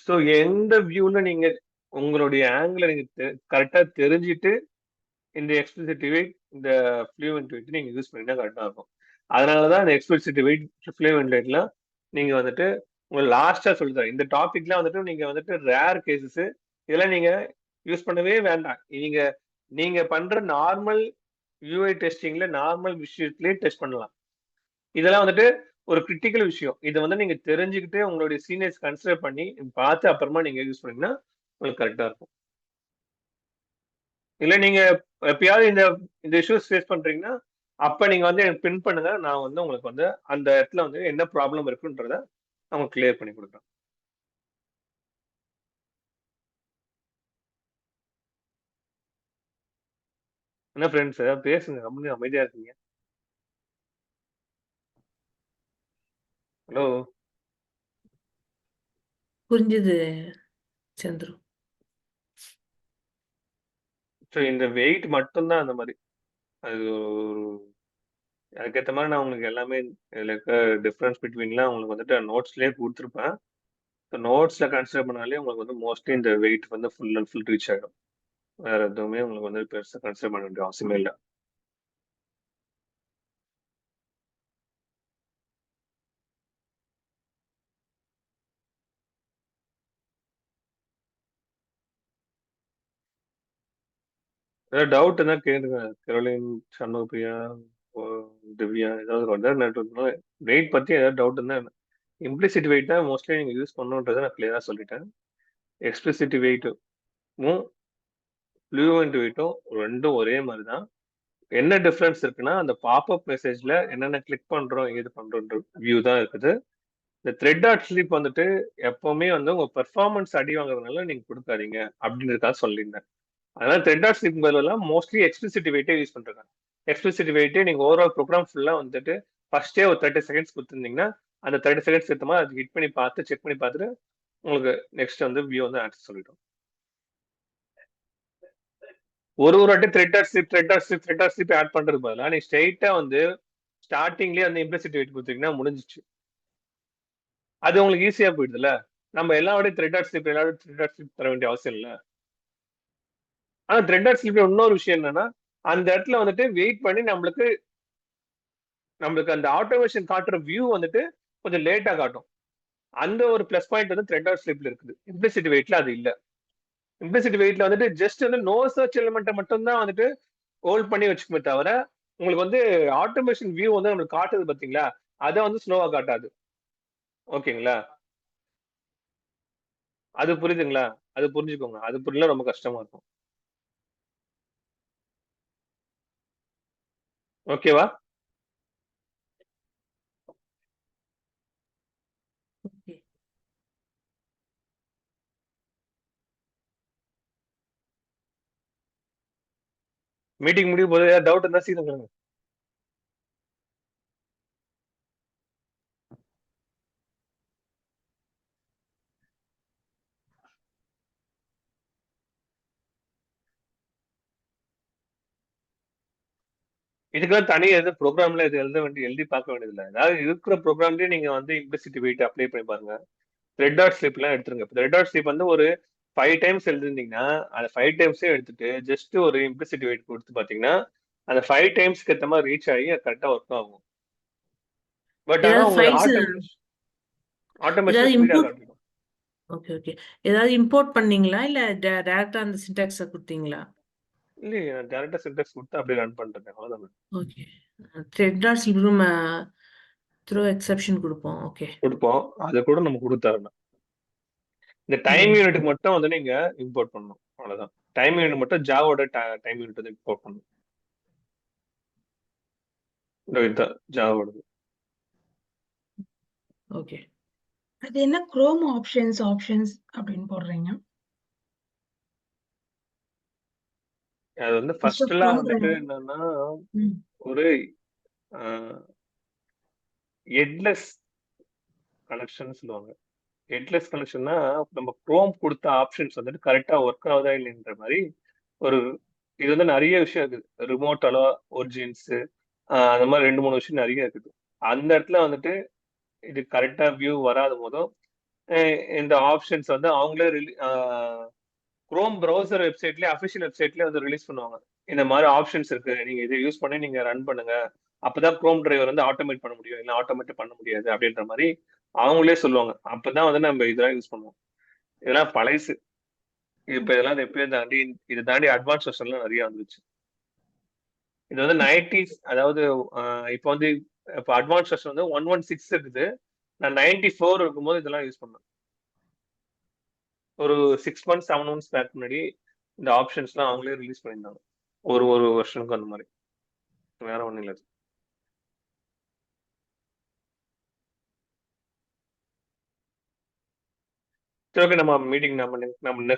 Speaker 1: ஸோ எந்த வியூல நீங்க உங்களுடைய ஆங்கிள் நீங்க கரெக்டா தெரிஞ்சுட்டு இந்த எக்ஸ்பிளிசிட்டி வெயிட், இந்த ஃப்ளூவெண்ட் வெயிட் நீங்க யூஸ் பண்ணினா கரெக்டா இருக்கும். அதனாலதான் இந்த எக்ஸ்பிளிசிட்டி வெயிட், ஃப்ளூவெண்ட் வெயிட்லாம் நீங்க வந்துட்டு உங்களுக்கு லாஸ்டா சொல்லித்தரேன். இந்த டாபிக்லாம் வந்துட்டு நீங்க வந்துட்டு ரேர் கேசஸ், இதெல்லாம் நீங்க யூஸ் பண்ணவே வேண்டாம். நீங்க பண்ற நார்மல் யூஐ டெஸ்டிங்ல நார்மல் விஷயத்திலேயே டெஸ்ட் பண்ணலாம். இதெல்லாம் வந்துட்டு ஒரு கிரிட்டிக்கல் விஷயம். இதை வந்து நீங்க தெரிஞ்சுக்கிட்டு உங்களுடைய சீனியர்ஸ் கன்சிடர் பண்ணி பார்த்து அப்புறமா நீங்க யூஸ் பண்ணீங்கன்னா உங்களுக்கு கரெக்டா இருக்கும். இல்ல நீங்க எப்பயாவது இந்த இஷ்யூஸ் ஃபேஸ் பண்றீங்கன்னா அப்ப நீங்க வந்து எனக்கு பின் பண்ணுங்க. நான் வந்து உங்களுக்கு வந்து அந்த இடத்துல வந்து என்ன ப்ராப்ளம் இருக்குன்றத அவங்க கிளியர் பண்ணி கொடுக்குறேன். என்ன ஃப்ரெண்ட்ஸ், ஏதாவது பேசுங்க. ரொம்ப அமைதியா இருக்கீங்க. ஹலோ,
Speaker 2: புரிஞ்சுது சந்துரு.
Speaker 1: ஸோ இந்த வெயிட் மட்டும்தான் அந்த மாதிரி. அது அதுக்கேற்ற மாதிரி நான் உங்களுக்கு எல்லாமே இதில் இருக்க டிஃப்ரென்ஸ் பிட்வீன்லாம் உங்களுக்கு வந்துட்டு நோட்ஸ்லேயே கொடுத்துருப்பேன். ஸோ நோட்ஸில் கன்சிடர் பண்ணாலே உங்களுக்கு வந்து மோஸ்ட்லி இந்த வெயிட் வந்து ஃபுல் அண்ட் ஃபுல் ரீச் ஆகிடும். வேற எதுவுமே உங்களுக்கு வந்து பெருசாக கன்சிடர் பண்ண வேண்டிய அவசியமே இல்லை. ஏதாவது டவுட் இருந்தால் கேளுங்க. கரோலின், சண்முகப்பிரியா, திவ்யா, ஏதாவது வெயிட் பற்றி ஏதாவது டவுட் இருந்தால், இம்ப்ளிசிட்டி வெயிட் தான் மோஸ்ட்லி நீங்கள் யூஸ் பண்ணணுன்றதை நான் கிளியராக சொல்லிட்டேன். எக்ஸ்பிளிசிட்டி வெயிட்டும் ஃப்ளூவெண்ட் வெயிட்டும் ரெண்டும் ஒரே மாதிரி தான். என்ன டிஃப்ரென்ஸ் இருக்குன்னா அந்த பாப்அப் மெசேஜ்ல என்னென்ன கிளிக் பண்றோம் ஏது பண்றோன்ற வியூ தான் இருக்குது. இந்த த்ரெட் டாட் ஸ்லீப் வந்துட்டு எப்பவுமே வந்து உங்க பெர்ஃபார்மன்ஸ் அடி வாங்குறதுனால நீங்க கொடுக்காதீங்க அப்படின்றதுக்காக சொல்லியிருந்தேன். அதனால த்ரெட் டாட் ஸ்லீப் பதிலெல்லாம் மோஸ்ட்லி எக்ஸ்பிளிசிட்டி வெயிட்டே யூஸ் பண்றாங்க. எக்ஸ்பிளிசிட்டி வெயிட்டே நீங்க ஓவரால் ப்ரோக்ராம் ஃபுல்லா வந்துட்டு ஃபர்ஸ்டே ஒரு 30 செகண்ட்ஸ் கொடுத்துருந்தீங்கன்னா அந்த 30 செகண்ட்ஸ் ஏற்ற மாதிரி அது ஹிட் பண்ணி பார்த்து செக் பண்ணி பார்த்துட்டு உங்களுக்கு நெக்ஸ்ட் வந்து வியூ வந்து ஆன்சர் சொல்லிட்டோம். ஒரு வாட்டி த்ரெட் டாட் ஸ்லீப் ஆட் பண்றது பதிலா நீ ஸ்ட்ரெயிட்டா வந்து ஸ்டார்டிங்லேயே வந்து இம்ப்ளிசிட்டி வெயிட் கொடுத்தீங்கன்னா முடிஞ்சிச்சு. அது உங்களுக்கு ஈஸியா போயிடுதுல்ல. நம்ம எல்லாரோடையும் த்ரெட் டாட் ஸ்லிப் எல்லாரும் த்ரெட் டாட் ஸ்லிப் தர வேண்டிய அவசியம் இல்லை. ஆனா த்ரெட் டாட் ஸ்லிப்ல இன்னொரு விஷயம் என்னன்னா, அந்த இடத்துல வந்துட்டு வெயிட் பண்ணி நம்மளுக்கு அந்த ஆட்டோமேஷன் காட்டுற வியூ வந்துட்டு கொஞ்சம் லேட்டா காட்டும். அந்த ஒரு பிளஸ் பாயிண்ட் வந்து த்ரெட் டாட் ஸ்லிப்ல இருக்குது. இம்ப்ளிசிட் வெயிட்ல அது இல்ல. இம்ப்ளிசிட் வெயிட்ல வந்துட்டு ஜஸ்ட் வந்து நோ சர்ச் எலிமெண்ட்டை மட்டும் தான் வந்துட்டு ஹோல்ட் பண்ணி வச்சுக்குமே தவிர, உங்களுக்கு வந்து ஆட்டோமேஷன் வியூ வந்து நம்மளுக்கு காட்டுது பாத்தீங்களா, அதை வந்து ஸ்லோவா காட்டாது. ஓகேங்களா? அது புரியுதுங்களா? அது புரிஞ்சுக்கோங்க. அது புரியல ரொம்ப கஷ்டமா இருக்கும். ஓகேவா?
Speaker 2: ஓகே.
Speaker 1: மீட்டிங் முடியும் போது ஏதாவது டவுட் இருந்தா சீக்கிரம் சொல்லுங்க. இதுக்கெல்லாம் தனியா எதுவும் ப்ரோக்ராம்ல இது எழுதி பார்க்க வேண்டியதில்லை. அதாவது இருக்கிற ப்ரோக்ராம்லயே நீங்க வந்து இம்ப்ளிசிட் வெயிட் அப்ளை பண்ணி பாருங்க. த்ரெட் டாட் ஸ்லிப் எல்லாம் எடுத்துருங்க. த்ரெட் டாட் ஸ்லிப் வந்து ஒரு 5 டைம்ஸ் எழுதிருந்தீங்கன்னா அந்த 5 டைம்ஸே எடுத்துட்டு ஜஸ்ட் ஒரு இம்ப்ளிசிட் வெயிட் கொடுத்து பாத்தீங்கன்னா அந்த 5 டைம்ஸ்க்கு ஏற்ற மாதிரி ரீச் ஆகி கரெக்டா ஒர்க் ஆகும். பட் ஆனா
Speaker 2: ஏதாவது
Speaker 1: உங்க
Speaker 2: ஃபைல்ஸ்
Speaker 1: ஆட்டோமேஷன்
Speaker 2: ஏதாவது
Speaker 1: ஸ்பீடா
Speaker 2: இம்போர்ட்
Speaker 1: காட்டிடும்.
Speaker 2: ஓகே ஓகே ஏதாவது இம்போர்ட் பண்ணீங்களா இல்ல டைரக்டா அந்த சின்டாக்ஸ கொடுத்தீங்களா?
Speaker 1: இல்லையே, நான் டேரக்டா சின்டாக்ஸ் கொடுத்து அப்படியே ரன் பண்றேன். அவ்வளவுதான்.
Speaker 2: Okay. Thread dot slip throw exception கொடுப்போம். ஓகே.
Speaker 1: கொடுப்போம். அதை கூட நம்ம கொடுத்தாருன்னா இந்த டைம் யூனிட்டுக்கு மட்டும் வந்து நீங்க இம்போர்ட் பண்ணணும். அவ்வளவுதான். டைம் யூனிட் மட்டும் ஜாவோட டைம் யூனிட் வந்து இம்போர்ட் பண்ணணும். இதுதான் ஜாவோடது.
Speaker 2: ஓகே.
Speaker 4: அது என்ன குரோம் ஆப்ஷன்ஸ் அப்படின்னு போடுறீங்க?
Speaker 1: அது வந்து
Speaker 4: First
Speaker 1: ஃபர்ஸ்ட் எல்லாம்
Speaker 4: Chrome
Speaker 1: வந்துட்டு
Speaker 4: driver.
Speaker 1: என்னன்னா
Speaker 4: ம்.
Speaker 1: ஒரு ஹெட்லெஸ் கனெக்ஷன் சொல்லுவாங்க. ஹெட்லெஸ் கனெக்ஷன்னா நம்ம குரோம் கொடுத்த ஆப்ஷன்ஸ் வந்துட்டு கரெக்டா ஒர்க் ஆகுதா இல்லைன்ற மாதிரி ஒரு இது வந்து நிறைய விஷயம் இருக்குது. ரிமோட் அலோ ஒரிஜின்ஸ் அந்த மாதிரி 2-3 விஷயம் நிறைய இருக்குது. அந்த இடத்துல வந்துட்டு இது கரெக்டா வியூ வராத போதும் இந்த ஆப்ஷன்ஸ் வந்து அவங்களே குரோம் ப்ரௌசர் வெப்சைட்லயே அஃபிஷியல் வெப்சைட்லயே வந்து ரிலீஸ் பண்ணுவாங்க. இந்த மாதிரி ஆப்ஷன்ஸ் இருக்கு, நீங்க இதை யூஸ் பண்ணி நீங்க ரன் பண்ணுங்க, அப்பதான் குரோம் டிரைவர் வந்து ஆட்டோமேட் பண்ண முடியும், இல்லை ஆட்டோமேட் பண்ண முடியாது அப்படின்ற மாதிரி அவங்களே சொல்லுவாங்க. அப்பதான் வந்து நம்ம இதெல்லாம் யூஸ் பண்ணுவோம். இதெல்லாம் பழைசு. இப்ப இதெல்லாம் எப்பயும் தாண்டி இதை தாண்டி அட்வான்ஸ் வெர்ஷன்லாம் நிறைய வந்துச்சு. இது வந்து 90s, அதாவது இப்போ வந்து இப்போ அட்வான்ஸ் வெர்ஷன் வந்து 116 இருக்குது. நான் 94 இருக்கும்போது இதெல்லாம் யூஸ் பண்ணேன். ஒரு 6 months 7 months பேக் முன்னாடி இந்த ஆப்ஷன்ஸ்லாம் அவங்களே ரிலீஸ் பண்ணியிருந்தாங்க. ஒரு வருஷனுக்கு அந்த மாதிரி. வேற ஒண்ணும் இல்லை. சரி, ஓகே. நம்ம மீட்டிங் நம்ம